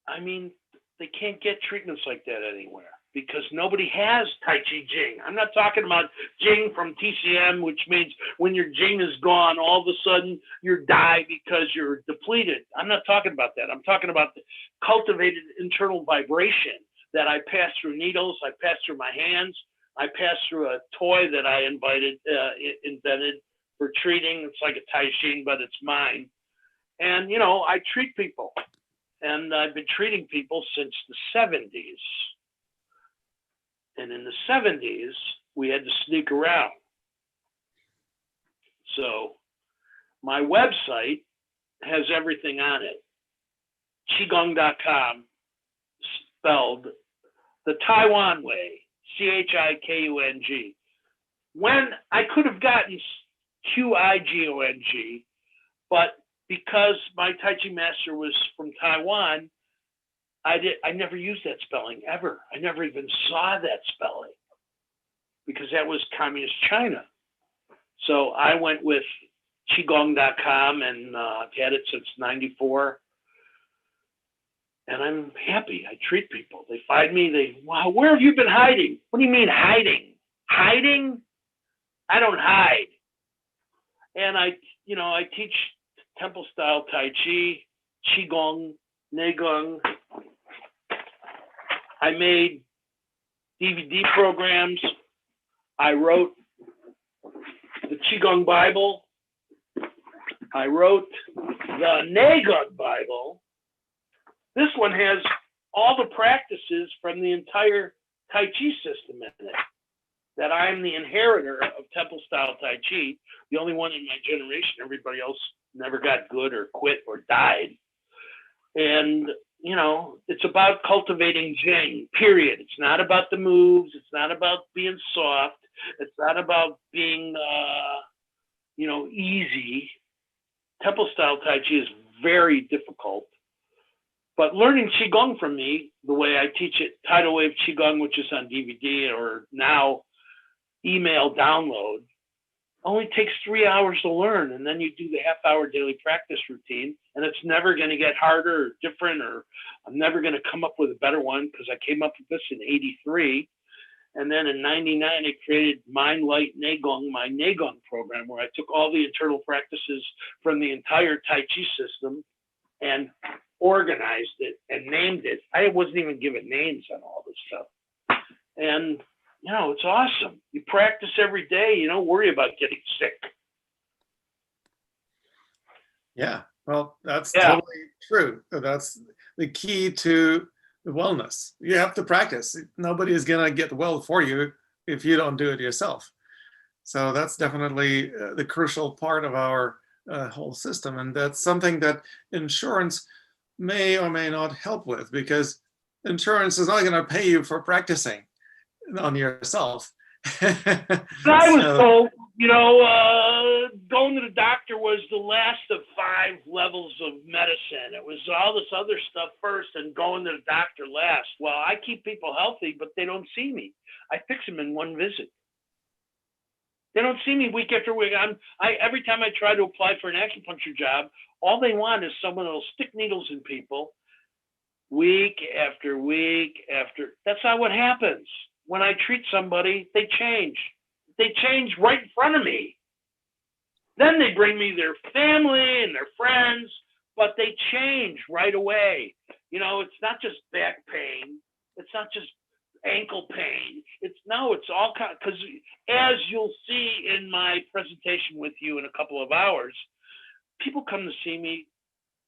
I mean, they can't get treatments like that anywhere because nobody has Tai Chi Jing. I'm not talking about Jing from TCM, which means when your Jing is gone, all of a sudden you die because you're depleted. I'm not talking about that. I'm talking about the cultivated internal vibration that I pass through needles, I pass through my hands, I pass through a toy that I invented for treating. It's like a Tai Chi, but it's mine. And, you know, I treat people. And I've been treating people since the 70s. And in the 70s, we had to sneak around. So my website has everything on it. Qigong.com, spelled the Taiwan way, Chikung. When I could have gotten Qigong, but because my Tai Chi master was from Taiwan, I never used that spelling ever. I never even saw that spelling because that was communist China. So I went with Qigong.com and I've had it since '94. And I'm happy. I treat people. They find me. Wow, where have you been hiding? What do you mean hiding? Hiding? I don't hide. And I teach temple style Tai Chi, Qigong, Neigong. I made DVD programs. I wrote the Qigong Bible. I wrote the Neigong Bible. This one has all the practices from the entire Tai Chi system in it. That I'm the inheritor of temple style Tai Chi, the only one in my generation. Everybody else never got good or quit or died. And you know, it's about cultivating Jing, period. It's not about the moves. It's not about being soft. It's not about being, you know, easy. Temple style Tai Chi is very difficult. But learning Qigong from me, the way I teach it, Tidal Wave Qigong, which is on DVD or now email download, only takes 3 hours to learn. And then you do the half-hour daily practice routine, and it's never going to get harder or different, or I'm never going to come up with a better one, because I came up with this in 83. And then in 99, I created Mind Light Neigong, my Neigong program, where I took all the internal practices from the entire Tai Chi system and organized it and named it. I wasn't even given names on all this stuff. And, you know, it's awesome. You practice every day. You don't worry about getting sick. Yeah, well, that's totally true. That's the key to wellness. You have to practice. Nobody is going to get well for you if you don't do it yourself. So that's definitely the crucial part of our whole system. And that's something that insurance may or may not help with, because insurance is not going to pay you for practicing on yourself. I was told, you know, going to the doctor was the last of 5 levels of medicine. It was all this other stuff first and going to the doctor last. Well, I keep people healthy, but they don't see me. I fix them in one visit. They don't see me week after week. Every time I try to apply for an acupuncture job, all they want is someone that'll stick needles in people week after week after. That's not what happens. When I treat somebody, they change. They change right in front of me. Then they bring me their family and their friends, but they change right away. You know, it's not just back pain. It's not just ankle pain. It's all kind of, because as you'll see in my presentation with you in a couple of hours, people come to see me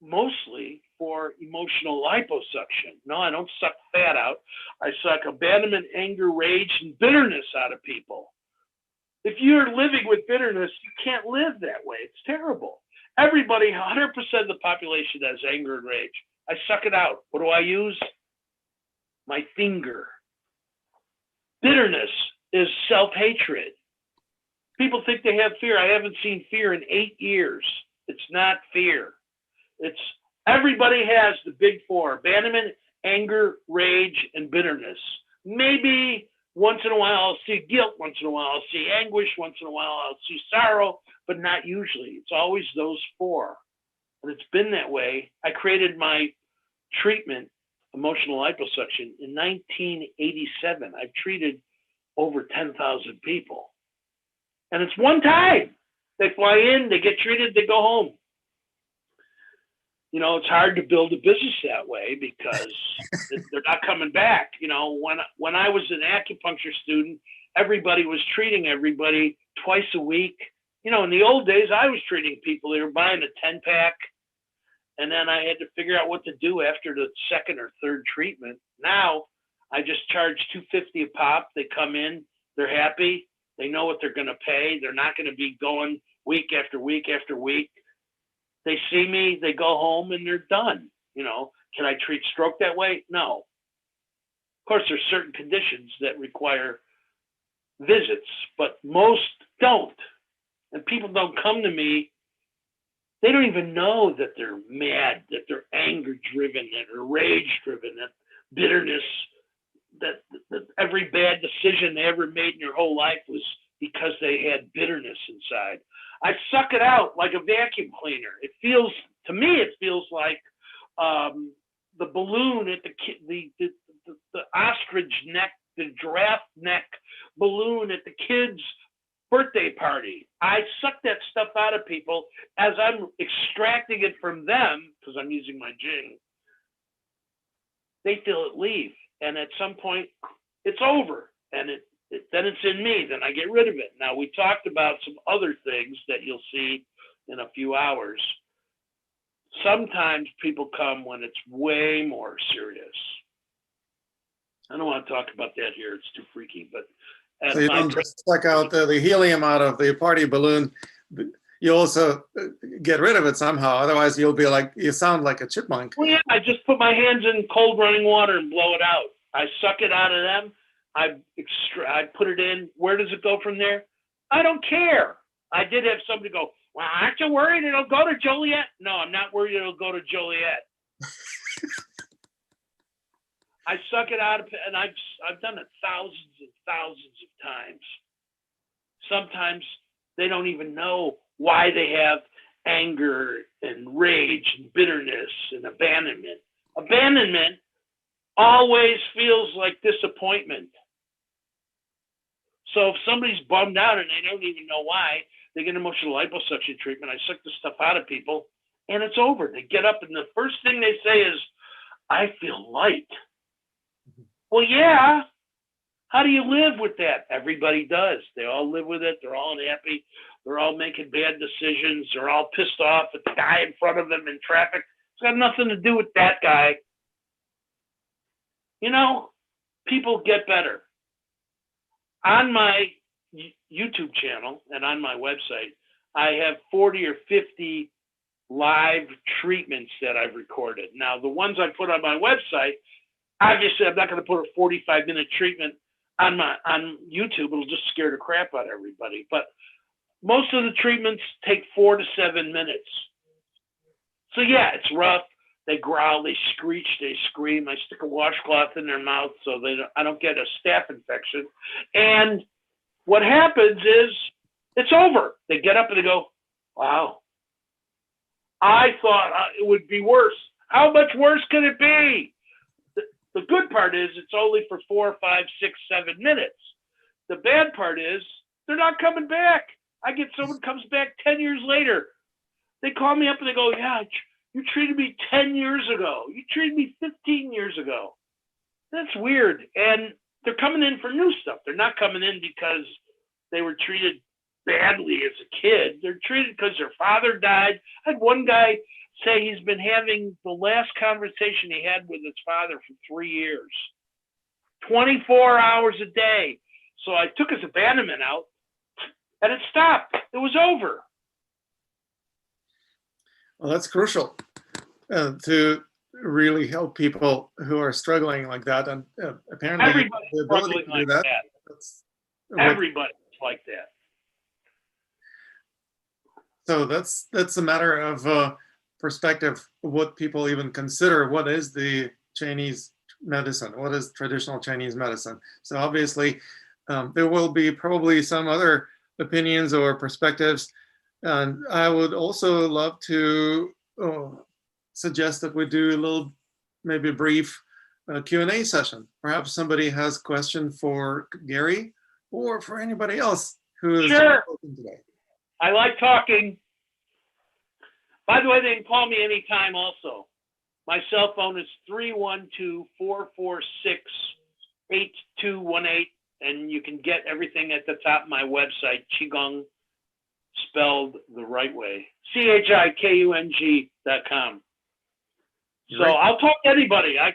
mostly for emotional liposuction. No, I don't suck fat out. I suck abandonment, anger, rage, and bitterness out of people. If you're living with bitterness, you can't live that way. It's terrible. Everybody, 100% of the population has anger and rage. I suck it out. What do I use? My finger. Bitterness is self-hatred. People think they have fear. I haven't seen fear in 8 years. It's not fear. It's everybody has the big 4: abandonment, anger, rage, and bitterness. Maybe once in a while I'll see guilt, once in a while I'll see anguish, once in a while I'll see sorrow, but not usually. It's always those 4. And it's been that way. I created my treatment, emotional liposuction, in 1987. I've treated over 10,000 people. And it's one time. They fly in, they get treated, they go home. You know, it's hard to build a business that way because they're not coming back. You know, when I was an acupuncture student, everybody was treating everybody twice a week. You know, in the old days, I was treating people. They were buying a 10-pack, and then I had to figure out what to do after the second or third treatment. Now, I just charge $250 a pop. They come in, they're happy. They know what they're going to pay. They're not going to be going week after week after week. They see me, they go home, and they're done. You know, can I treat stroke that way? No. Of course, there's certain conditions that require visits, but most don't. And people don't come to me. They don't even know that they're mad, that they're anger-driven, that they're rage-driven, that bitterness, that every bad decision they ever made in their whole life was because they had bitterness inside. I suck it out like a vacuum cleaner. It feels, to me, it feels like the balloon at the ostrich neck, the giraffe neck balloon at the kids' birthday party. I suck that stuff out of people as I'm extracting it from them, because I'm using my Jing. They feel it leave. And at some point, it's over. And then it's in me. Then I get rid of it. Now, we talked about some other things that you'll see in a few hours. Sometimes people come when it's way more serious. I don't want to talk about that here. It's too freaky. But so you don't just suck out the helium out of the party balloon. you also get rid of it somehow. Otherwise, you'll be like, you sound like a chipmunk. Well, yeah, I just put my hands in cold running water and blow it out. I suck it out of them. I put it in. Where does it go from there? I don't care. I did have somebody go, well, aren't you worried it'll go to Joliet? No, I'm not worried it'll go to Joliet. I suck it out of, and I've done it thousands and thousands of times. Sometimes they don't even know why they have anger and rage and bitterness and abandonment. Abandonment always feels like disappointment. So if somebody's bummed out and they don't even know why, they get emotional liposuction treatment. I suck the stuff out of people and it's over. They get up and the first thing they say is, I feel light. Well, yeah. How do you live with that? Everybody does. They all live with it. They're all unhappy. They're all making bad decisions. They're all pissed off at the guy in front of them in traffic. It's got nothing to do with that guy. You know, people get better. On my YouTube channel and on my website, I have 40 or 50 live treatments that I've recorded. Now, the ones I put on my website, obviously, I'm not going to put a 45-minute treatment on YouTube. It'll just scare the crap out of everybody. But most of the treatments take 4 to 7 minutes. So yeah, it's rough. They growl, they screech, they scream. I stick a washcloth in their mouth so I don't get a staph infection. And what happens is it's over. They get up and they go, wow, I thought it would be worse. How much worse could it be? The good part is it's only for 4, 5, 6, 7 minutes. The bad part is they're not coming back. I get someone comes back 10 years later. They call me up and they go, yeah, you treated me 10 years ago. You treated me 15 years ago. That's weird. And they're coming in for new stuff. They're not coming in because they were treated badly as a kid. They're treated because their father died. I had one guy say he's been having the last conversation he had with his father for 3 years, 24 hours a day. So I took his abandonment out and it stopped. It was over. Well, that's crucial to really help people who are struggling like that. And apparently, everybody's the ability to do that. Everybody's like that. So that's a matter of perspective, what people even consider. What is the Chinese medicine? What is traditional Chinese medicine? So obviously, there will be probably some other opinions or perspectives. And I would also love to suggest that we do a little, maybe brief Q&A session. Perhaps somebody has a question for Gary or for anybody else who is talking today. I like talking. By the way, they can call me anytime also. My cell phone is 312-446-8218, and you can get everything at the top of my website, Qigong, spelled the right way, CHIKUNG.com. So I'll talk to anybody. I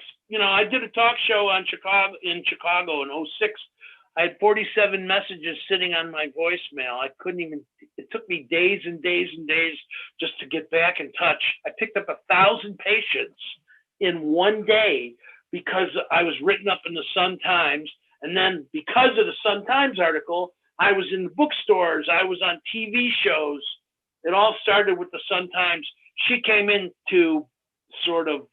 did a talk show in Chicago in 2006. I had 47 messages sitting on my voicemail. I couldn't even, it took me days and days and days just to get back in touch. I picked up 1,000 patients in one day because I was written up in the Sun Times. And then because of the Sun Times article, I was in the bookstores. I was on TV shows. It all started with the Sun Times. She came in to sort of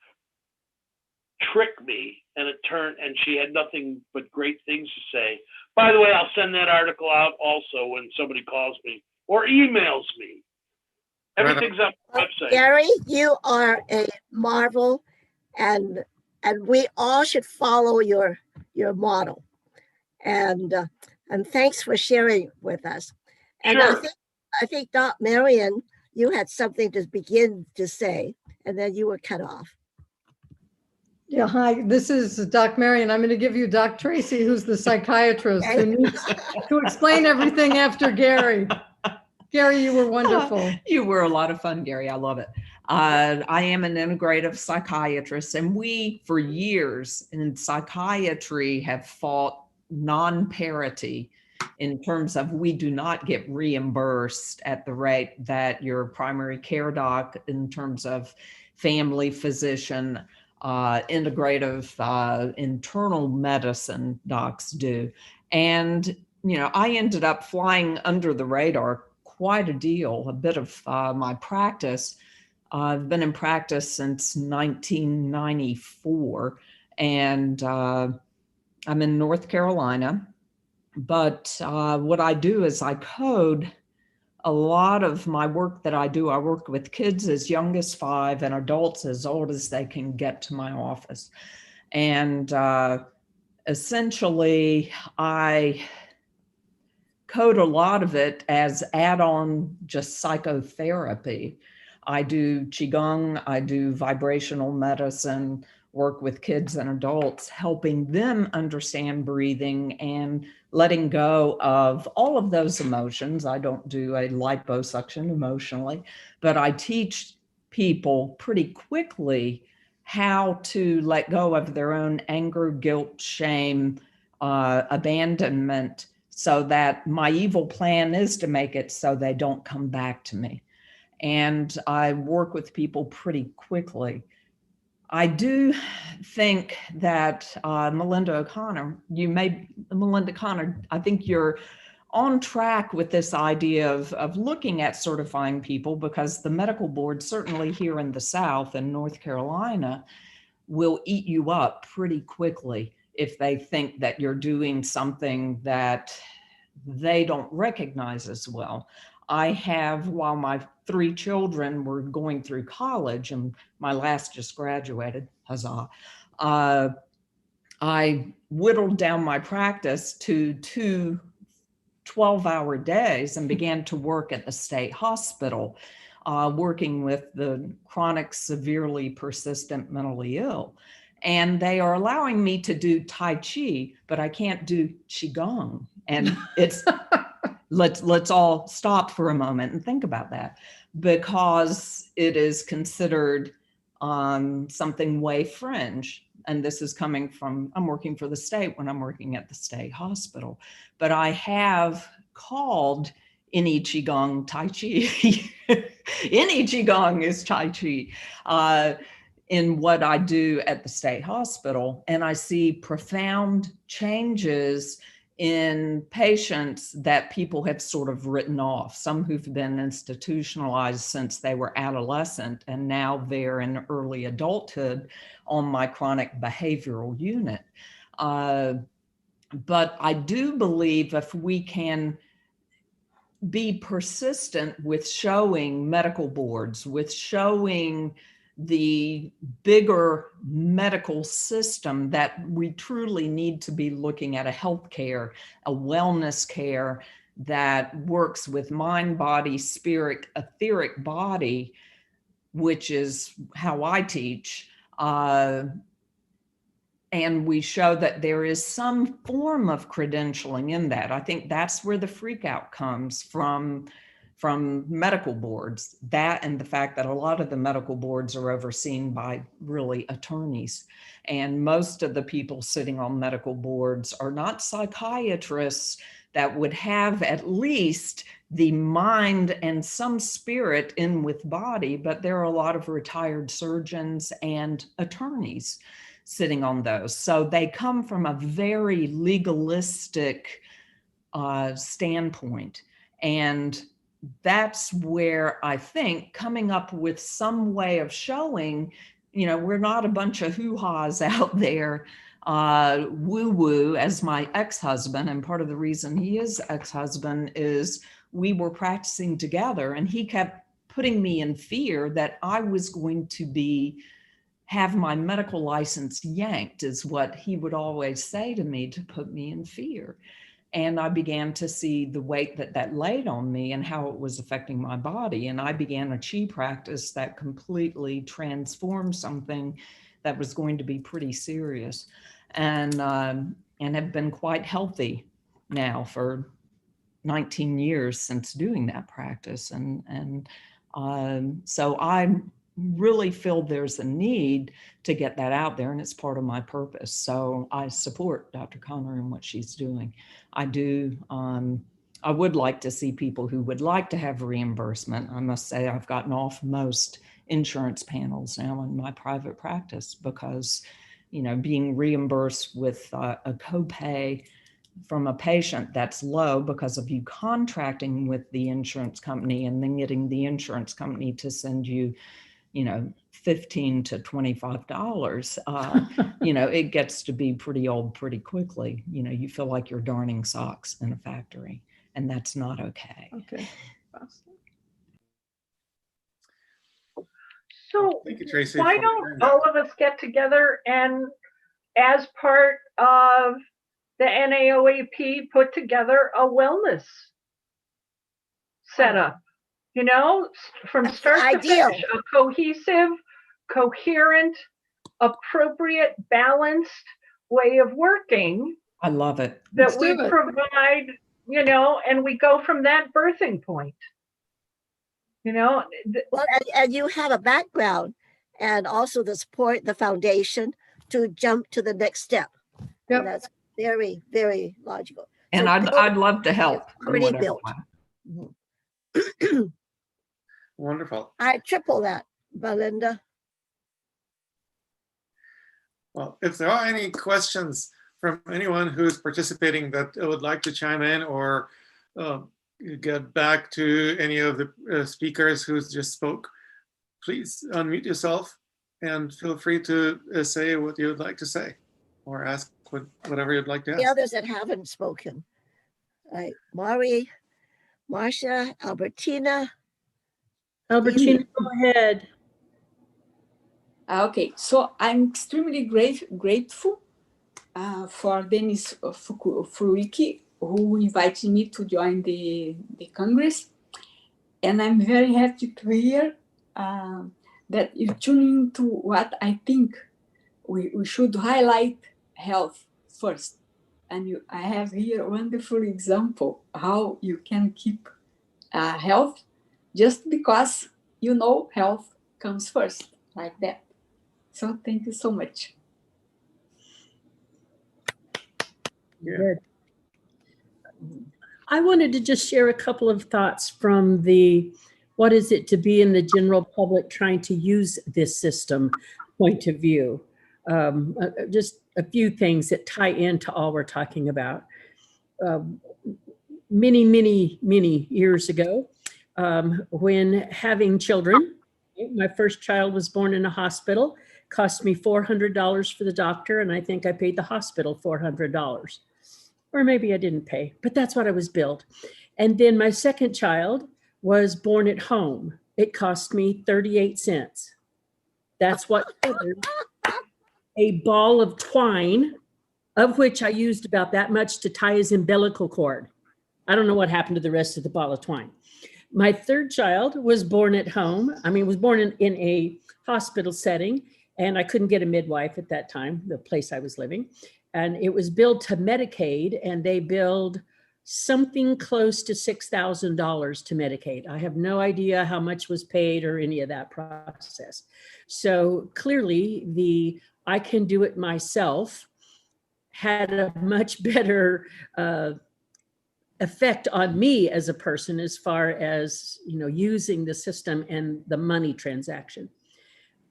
trick me, and it turned, and she had nothing but great things to say. By the way, I'll send that article out also when somebody calls me or emails me. Everything's on the website. Gary, you are a marvel, and we all should follow your model. And thanks for sharing with us. And Sure. I think Doc Marion, you had something to begin to say, and then you were cut off. Yeah, hi, this is Doc Marion. I'm going to give you Doc Tracy, who's the psychiatrist who needs to explain everything after Gary. Gary, you were wonderful. You were a lot of fun, Gary. I love it. I am an integrative psychiatrist, and we, for years in psychiatry, have fought non-parity in terms of we do not get reimbursed at the rate that your primary care doc in terms of family physician, integrative internal medicine docs do. And, I ended up flying under the radar quite a deal, a bit of my practice. I've been in practice since 1994, and I'm in North Carolina. But what I do is I code a lot of my work that I do. I work with kids as young as 5 and adults as old as they can get to my office. And essentially, I code a lot of it as add-on just psychotherapy. I do Qigong, I do vibrational medicine, work with kids and adults, helping them understand breathing and letting go of all of those emotions. I don't do a liposuction emotionally, but I teach people pretty quickly how to let go of their own anger, guilt, shame, abandonment, so that my evil plan is to make it so they don't come back to me. And I work with people pretty quickly. I do think that Melinda Connor, I think you're on track with this idea of looking at certifying people, because the medical board, certainly here in the South and North Carolina, will eat you up pretty quickly if they think that you're doing something that they don't recognize as well. I have, while my 3 children were going through college, and my last just graduated, huzzah, I whittled down my practice to 2 12-hour days and began to work at the state hospital, working with the chronic, severely persistent mentally ill. And they are allowing me to do Tai Chi, but I can't do Qigong. And it's, let's all stop for a moment and think about that, because it is considered something way fringe. And this is coming from, I'm working for the state when I'm working at the state hospital, but I have called any Qigong Tai Chi. Any Qigong is Tai Chi in what I do at the state hospital. And I see profound changes in patients that people have sort of written off, some who've been institutionalized since they were adolescent, and now they're in early adulthood on my chronic behavioral unit. But I do believe if we can be persistent with showing medical boards, with showing the bigger medical system that we truly need to be looking at a healthcare, a wellness care that works with mind, body, spirit, etheric body, which is how I teach. And we show that there is some form of credentialing in that. I think that's where the freak out comes from medical boards, that and the fact that a lot of the medical boards are overseen by really attorneys. And most of the people sitting on medical boards are not psychiatrists that would have at least the mind and some spirit in with body, but there are a lot of retired surgeons and attorneys sitting on those. So they come from a very legalistic standpoint. And that's where I think coming up with some way of showing, we're not a bunch of hoo-haws out there, woo-woo, as my ex-husband, and part of the reason he is ex-husband is we were practicing together and he kept putting me in fear that I was going to have my medical license yanked, is what he would always say to me, to put me in fear. And I began to see the weight that laid on me and how it was affecting my body. And I began a Qi practice that completely transformed something that was going to be pretty serious, and have been quite healthy now for 19 years since doing that practice. And so really feel there's a need to get that out there, and it's part of my purpose. So I support Dr. Connor and what she's doing. I do. I would like to see people who would like to have reimbursement. I must say I've gotten off most insurance panels now in my private practice because, you know, being reimbursed with a copay from a patient that's low because of you contracting with the insurance company and then getting the insurance company to send you, you know, $15 to $25, you know, it gets to be pretty old pretty quickly. You know, you feel like you're darning socks in a factory, and that's not okay. Okay. So Thank you, Tracy. why for don't sharing that. all of us get together and, as part of the NAOAP, put together a wellness setup, you know, from That's start to ideal. finish, a cohesive, coherent, appropriate, balanced way of working I love it. that Let's we do it. provide, you know, and we go from that birthing point. You know, Well, and you have a background and also the support, the foundation to jump to the next step. Yep. And that's very, very logical. And So I'd love to help. it's in already whatever built. way. Wonderful. I triple that, Belinda. Well, if there are any questions from anyone who's participating that would like to chime in or get back to any of the speakers who just spoke, please unmute yourself and feel free to say what you would like to say or ask whatever you'd like to The ask. others that haven't spoken. Right. Mari, Marcia, Albertina. Albertina, go ahead. Okay, so I'm extremely grateful for Denis Fruiki, who invited me to join the Congress. And I'm very happy to hear that you're tuning to what I think we should highlight health first. And I have here a wonderful example how you can keep health just because you know health comes first, like that. So thank you so much. Yeah. Good. I wanted to just share a couple of thoughts from the what is it to be in the general public trying to use this system point of view. Just a few things that tie into all we're talking about. Many, many, many years ago, when having children, my first child was born in a hospital, cost me $400 for the doctor, and I think I paid the hospital $400. Or maybe I didn't pay, but that's what I was billed. And then my second child was born at home. It cost me 38 cents. That's what covered a ball of twine, of which I used about that much to tie his umbilical cord. I don't know what happened to the rest of the ball of twine. My third child was born at home. I mean, was born in a hospital setting, and I couldn't get a midwife at that time, the place I was living. And it was billed to Medicaid, and they billed something close to $6,000 to Medicaid. I have no idea how much was paid or any of that process. So clearly the I can do it myself had a much better effect on me as a person as far as, you know, using the system and the money transaction.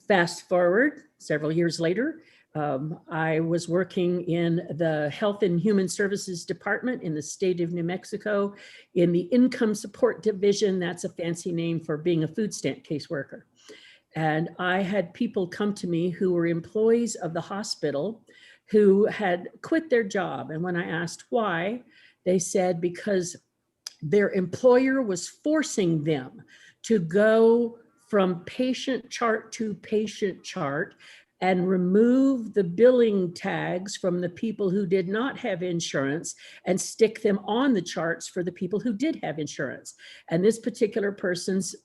Fast forward several years later, I was working in the Health and Human Services Department in the state of New Mexico in the Income Support Division. That's a fancy name for being a food stamp caseworker. And I had people come to me who were employees of the hospital who had quit their job. And when I asked why, they said because their employer was forcing them to go from patient chart to patient chart and remove the billing tags from the people who did not have insurance and stick them on the charts for the people who did have insurance. And this particular person's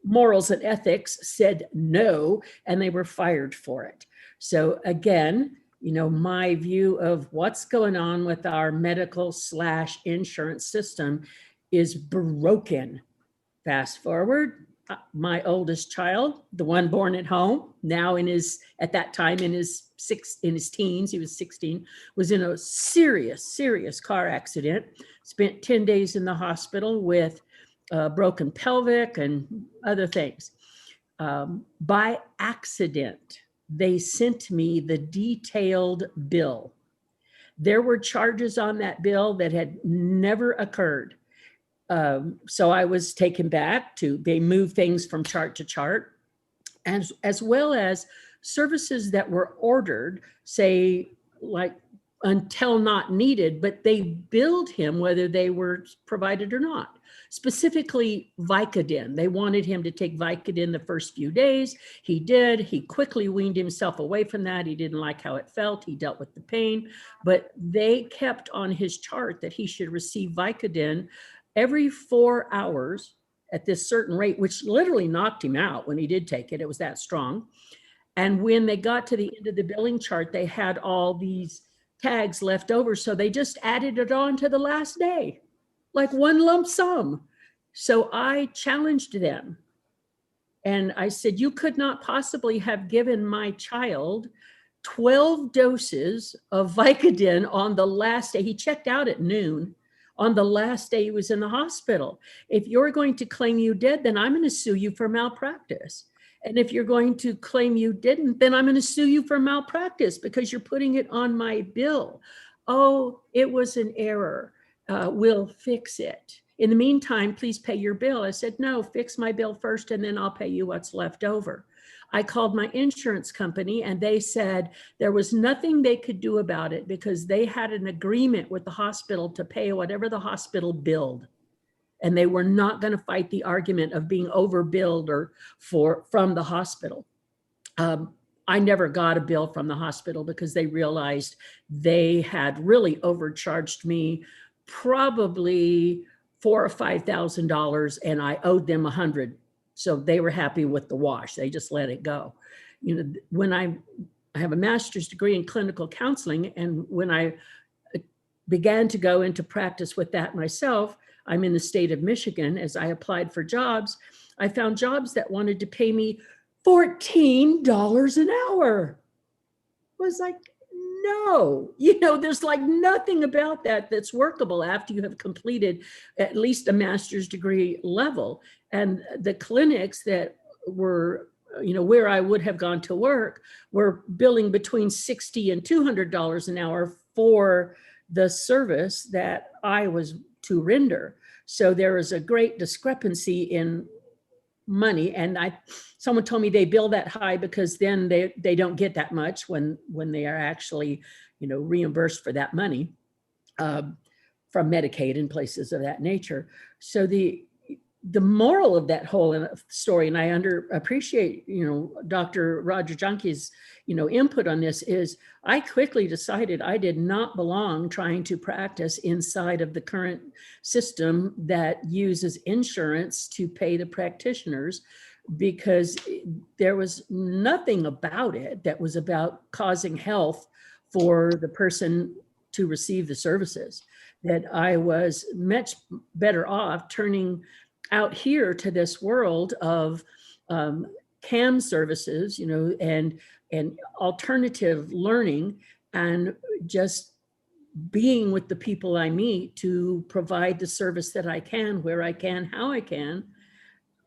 morals and ethics said no, and they were fired for it. So again, you know, my view of what's going on with our medical / insurance system is broken. Fast forward my oldest child, the one born at home, now at that time in his teens, he was 16, was in a serious car accident, spent 10 days in the hospital with broken pelvic and other things. By accident, they sent me the detailed bill. There were charges on that bill that had never occurred. So I was taken back they move things from chart to chart, as well as services that were ordered, say like until not needed, but they billed him whether they were provided or not. Specifically Vicodin. They wanted him to take Vicodin the first few days. He did. He quickly weaned himself away from that. He didn't like how it felt. He dealt with the pain, but they kept on his chart that he should receive Vicodin every 4 hours at this certain rate, which literally knocked him out when he did take it. It was that strong. And when they got to the end of the billing chart, they had all these tags left over. So they just added it on to the last day, like one lump sum. So I challenged them. And I said, you could not possibly have given my child 12 doses of Vicodin on the last day. He checked out at noon. On the last day he was in the hospital. If you're going to claim you did, then I'm going to sue you for malpractice. And if you're going to claim you didn't, then I'm going to sue you for malpractice because you're putting it on my bill. Oh, it was an error. We'll fix it. In the meantime, please pay your bill. I said, no, fix my bill first, and then I'll pay you what's left over. I called my insurance company and they said there was nothing they could do about it because they had an agreement with the hospital to pay whatever the hospital billed. And they were not going to fight the argument of being overbilled or from the hospital. I never got a bill from the hospital because they realized they had really overcharged me probably $4,000 or $5,000 and I owed them $100. So they were happy with the wash. They just let it go. You know, when I have a master's degree in clinical counseling, and when I began to go into practice with that myself, I'm in the state of Michigan. As I applied for jobs, I found jobs that wanted to pay me $14 an hour. I was like, no, there's like nothing about that that's workable after you have completed at least a master's degree level. And the clinics that were, where I would have gone to work were billing between $60 and $200 an hour for the service that I was to render. So there is a great discrepancy in money. And someone told me they bill that high because then they don't get that much when they are actually, reimbursed for that money from Medicaid and places of that nature. So the moral of that whole story, and I appreciate, Dr. Roger Junke's, input on this, is I quickly decided I did not belong trying to practice inside of the current system that uses insurance to pay the practitioners, because there was nothing about it that was about causing health for the person to receive the services. That I was much better off turning out here to this world of CAM services, and alternative learning, and just being with the people I meet to provide the service that I can, where I can, how I can.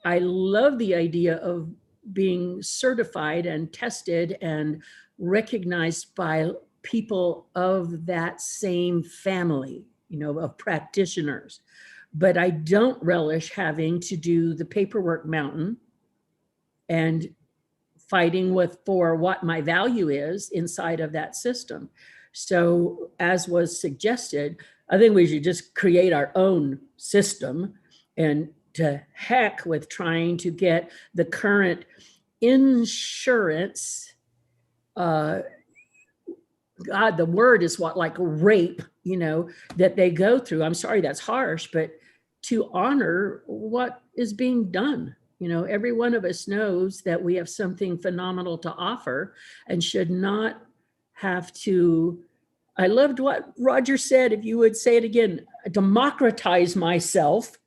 I love the idea of being certified and tested and recognized by people of that same family, of practitioners. But I don't relish having to do the paperwork mountain and fighting for what my value is inside of that system. So as was suggested, I think we should just create our own system, and to heck with trying to get the current insurance, God, the word is like rape, that they go through. I'm sorry, that's harsh, but to honor what is being done. Every one of us knows that we have something phenomenal to offer and should not have to. I loved what Roger said, if you would say it again, democratize myself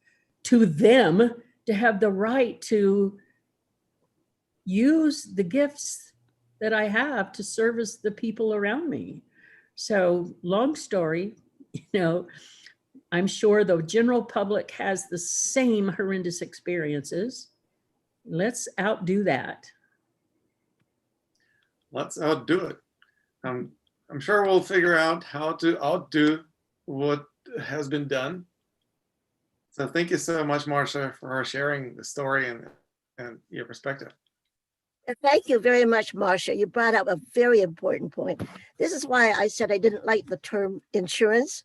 to them to have the right to use the gifts that I have to service the people around me. So long story, I'm sure the general public has the same horrendous experiences. Let's outdo that. Let's outdo it. I'm sure we'll figure out how to outdo what has been done. So thank you so much, Marcia, for sharing the story and your perspective. Thank you very much, Marcia. You brought up a very important point. This is why I said I didn't like the term insurance,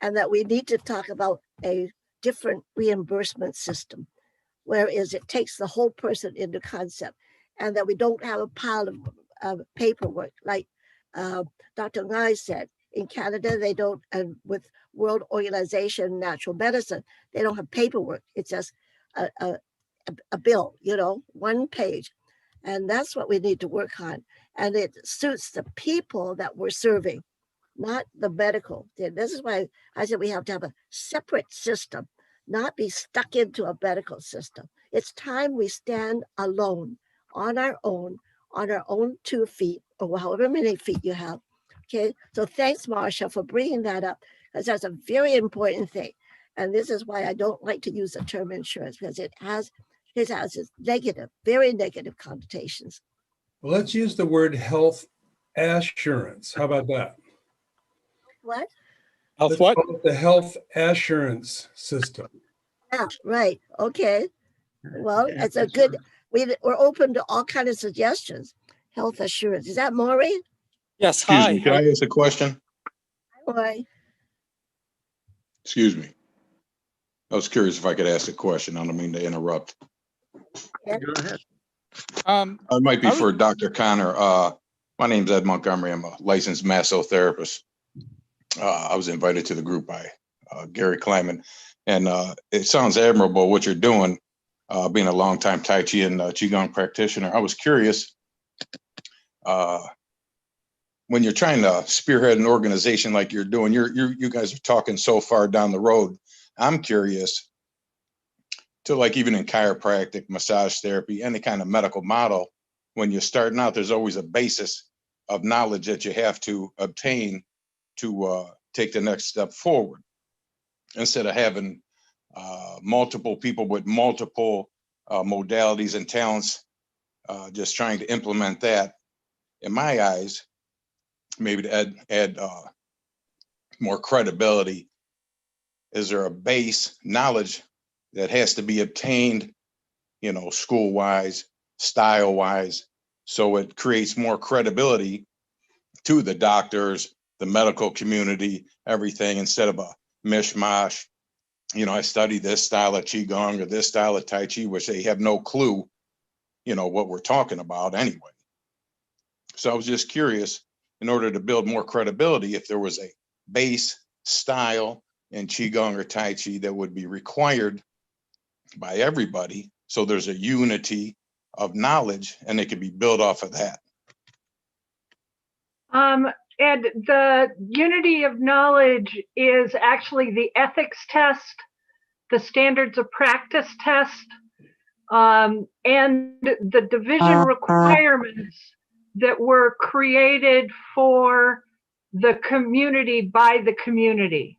and that we need to talk about a different reimbursement system, whereas it takes the whole person into concept, and that we don't have a pile of paperwork like Dr. Ngai said. In Canada, they don't, and with World Organization Natural Medicine, they don't have paperwork. It's just a bill, one page. And that's what we need to work on. And it suits the people that we're serving, not the medical. This is why I said we have to have a separate system, not be stuck into a medical system. It's time we stand alone, on our own 2 feet, or however many feet you have. Okay, so thanks, Marcia, for bringing that up, because that's a very important thing. And this is why I don't like to use the term insurance, because it has its negative, very negative connotations. Well, let's use the word health assurance. How about that? What? Let's call it the health assurance system. Yeah, right. Okay. Well, it's a good, we're open to all kinds of suggestions. Health assurance. Is that Maury? Yes, Excuse hi. me, can I ask a question? Maury. Excuse me. I was curious if I could ask a question. I don't mean to interrupt. Go ahead. It might be for Dr. Connor. My name's Ed Montgomery. I'm a licensed massotherapist. I was invited to the group by Gary Kleiman. And it sounds admirable what you're doing, being a longtime Tai Chi and Qigong practitioner. I was curious, when you're trying to spearhead an organization like you're doing, you guys are talking so far down the road. I'm curious to, like, even in chiropractic, massage therapy, any kind of medical model, when you're starting out, there's always a basis of knowledge that you have to obtain to take the next step forward. Instead of having multiple people with multiple modalities and talents, just trying to implement that, in my eyes, maybe to add more credibility, is there a base knowledge that has to be obtained, school-wise, style-wise, so it creates more credibility to the doctors, the medical community, everything, instead of a mishmash. I study this style of Qigong or this style of Tai Chi, which they have no clue, what we're talking about anyway. So I was just curious, in order to build more credibility, if there was a base style in Qigong or Tai Chi that would be required by everybody, so there's a unity of knowledge and it could be built off of that. Ed, the unity of knowledge is actually the ethics test, the standards of practice test, and the division requirements that were created for the community by the community.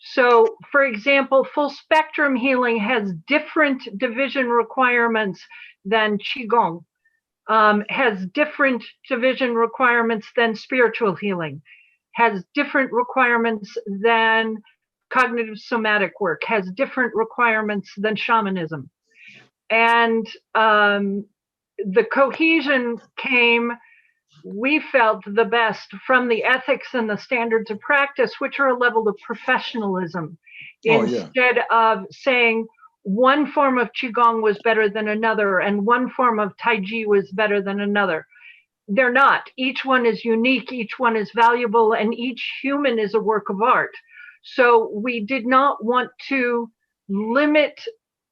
So, for example, full spectrum healing has different division requirements than Qigong, has different division requirements than spiritual healing, has different requirements than cognitive somatic work, has different requirements than shamanism. And the cohesion came, we felt, the best from the ethics and the standards of practice, which are a level of professionalism. Instead of saying one form of Qigong was better than another and one form of Tai Chi was better than another. They're not. Each one is unique, each one is valuable, and each human is a work of art. So we did not want to limit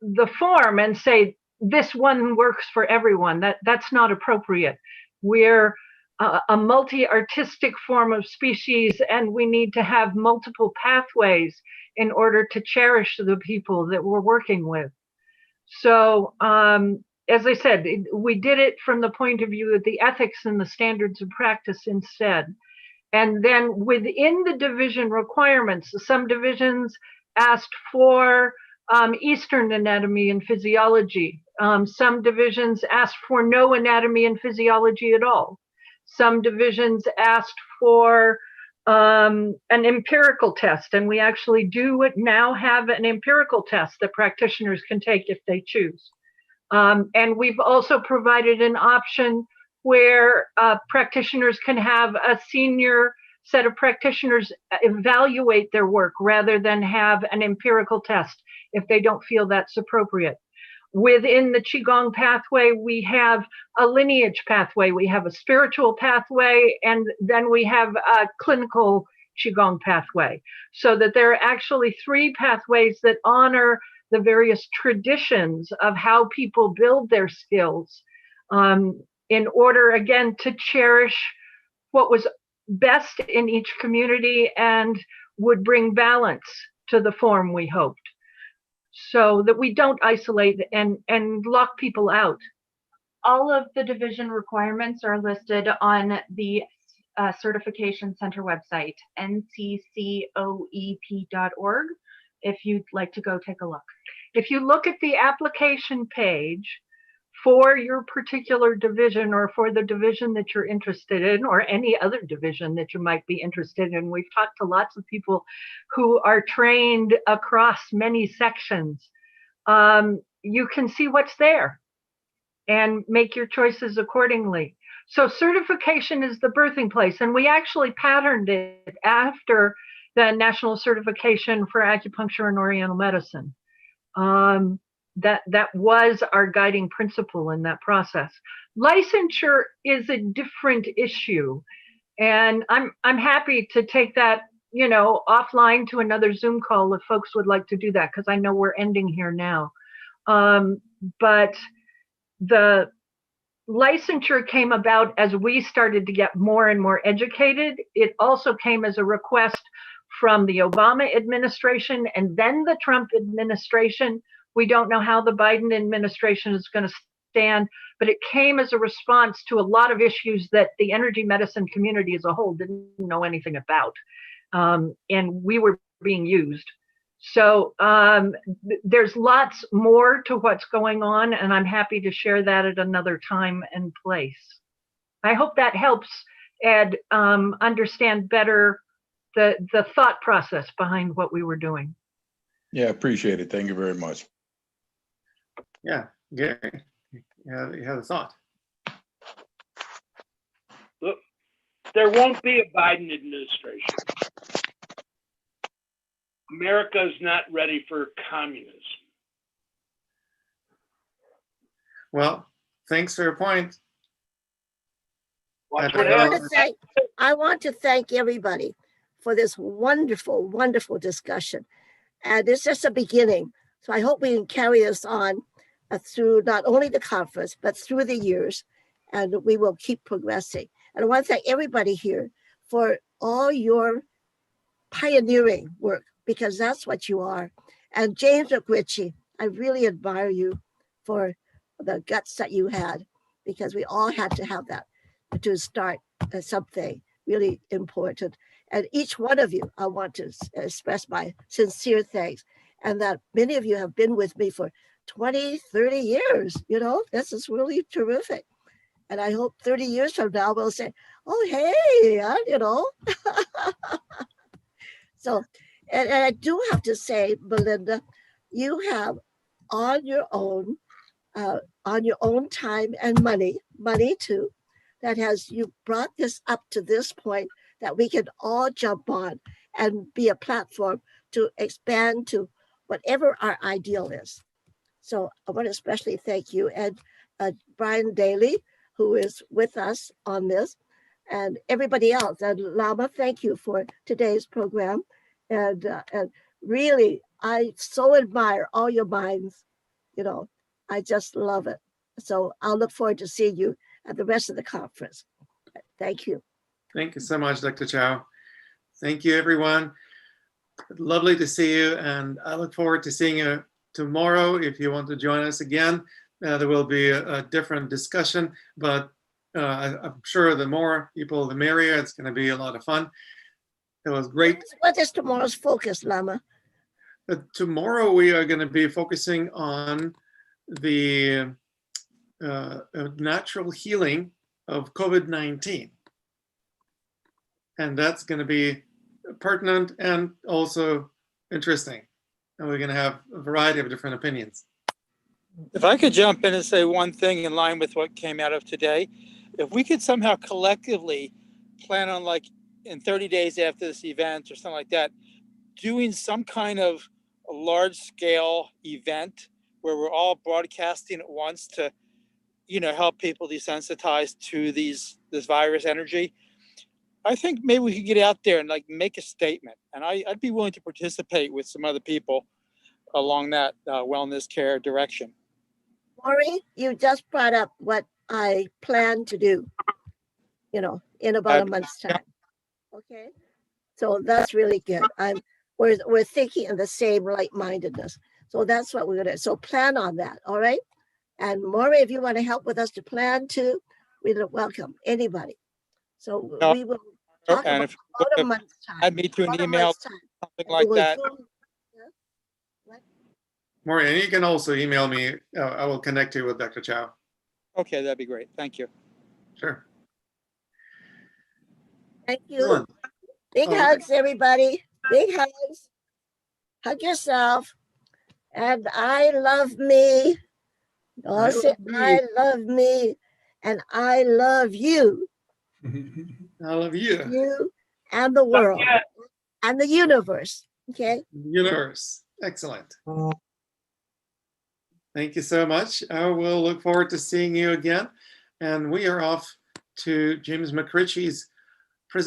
the form and say this one works for everyone. That's not appropriate. We're a multi-artistic form of species, and we need to have multiple pathways in order to cherish the people that we're working with. So, as I said, we did it from the point of view of the ethics and the standards of practice instead. And then within the division requirements, some divisions asked for Eastern anatomy and physiology. Some divisions asked for no anatomy and physiology at all. Some divisions asked for an empirical test, and we actually do now have an empirical test that practitioners can take if they choose. And we've also provided an option where practitioners can have a senior set of practitioners evaluate their work rather than have an empirical test if they don't feel that's appropriate. Within the Qigong pathway, we have a lineage pathway, we have a spiritual pathway, and then we have a clinical Qigong pathway. So that there are actually 3 pathways that honor the various traditions of how people build their skills in order, again, to cherish what was best in each community and would bring balance to the form we hoped, so that we don't isolate and lock people out. All of the division requirements are listed on the Certification Center website, nccoep.org, if you'd like to go take a look. If you look at the application page for your particular division or for the division that you're interested in, or any other division that you might be interested in, we've talked to lots of people who are trained across many sections. You can see what's there and make your choices accordingly. So certification is the birthing place, and we actually patterned it after the National Certification for Acupuncture and Oriental Medicine. That was our guiding principle in that process. Licensure is a different issue, and I'm happy to take that, offline to another Zoom call if folks would like to do that, because I know we're ending here now. But the licensure came about as we started to get more and more educated. It also came as a request from the Obama administration and then the Trump administration. We don't know how the Biden administration is going to stand, but it came as a response to a lot of issues that the energy medicine community as a whole didn't know anything about. And we were being used. So there's lots more to what's going on, and I'm happy to share that at another time and place. I hope that helps Ed understand better the thought process behind what we were doing. Yeah, appreciate it. Thank you very much. Yeah, Gary, you had a thought. Look, there won't be a Biden administration. America is not ready for communism. Well, thanks for your point. I want to thank everybody for this wonderful, wonderful discussion. And it's just a beginning. So I hope we can carry this on through not only the conference, but through the years, and we will keep progressing. And I want to thank everybody here for all your pioneering work, because that's what you are. And James McRitchie, I really admire you for the guts that you had, because we all had to have that to start something really important. And each one of you, I want to express my sincere thanks, and that many of you have been with me for 20, 30 years. This is really terrific. And I hope 30 years from now, we'll say, oh, hey, So, and I do have to say, Belinda, you have on your own time and money too, you brought this up to this point that we can all jump on and be a platform to expand to whatever our ideal is. So I want to especially thank you, and Brian Daly, who is with us on this, and everybody else. And Lama, thank you for today's program. And really, I so admire all your minds. I just love it. So I'll look forward to seeing you at the rest of the conference. Thank you. Thank you so much, Dr. Chow. Thank you, everyone. Lovely to see you, and I look forward to seeing you tomorrow. If you want to join us again, there will be a different discussion, but I'm sure the more people, the merrier. It's going to be a lot of fun. It was great. What is tomorrow's focus, Lama? Tomorrow we are going to be focusing on the natural healing of COVID-19. And that's going to be pertinent and also interesting. And we're going to have a variety of different opinions. If I could jump in and say one thing in line with what came out of today, if we could somehow collectively plan on, like, in 30 days after this event or something like that, doing some kind of a large scale event where we're all broadcasting at once to, help people desensitize to this virus energy, I think maybe we could get out there and, like, make a statement. And I'd be willing to participate with some other people along that wellness care direction. Maury, you just brought up what I plan to do, in about a month's time. Okay. So that's really good. We're thinking in the same like-mindedness. So that's what we're going to, so plan on that. All right. And Maury, if you want to help with us to plan too, we'd welcome anybody. So we will talk about a month's time. Add me to an email, something like that. Maureen, you can also email me. I will connect you with Dr. Chow. Okay, that'd be great. Thank you. Sure. Thank you. Big hugs, everybody. Big hugs. Hug yourself. And I love me. Oh, say, I love me. And I love you. I love you. You and the world. And the universe. Okay. Universe. Excellent. Thank you so much. I will look forward to seeing you again. And we are off to James McRitchie's presentation.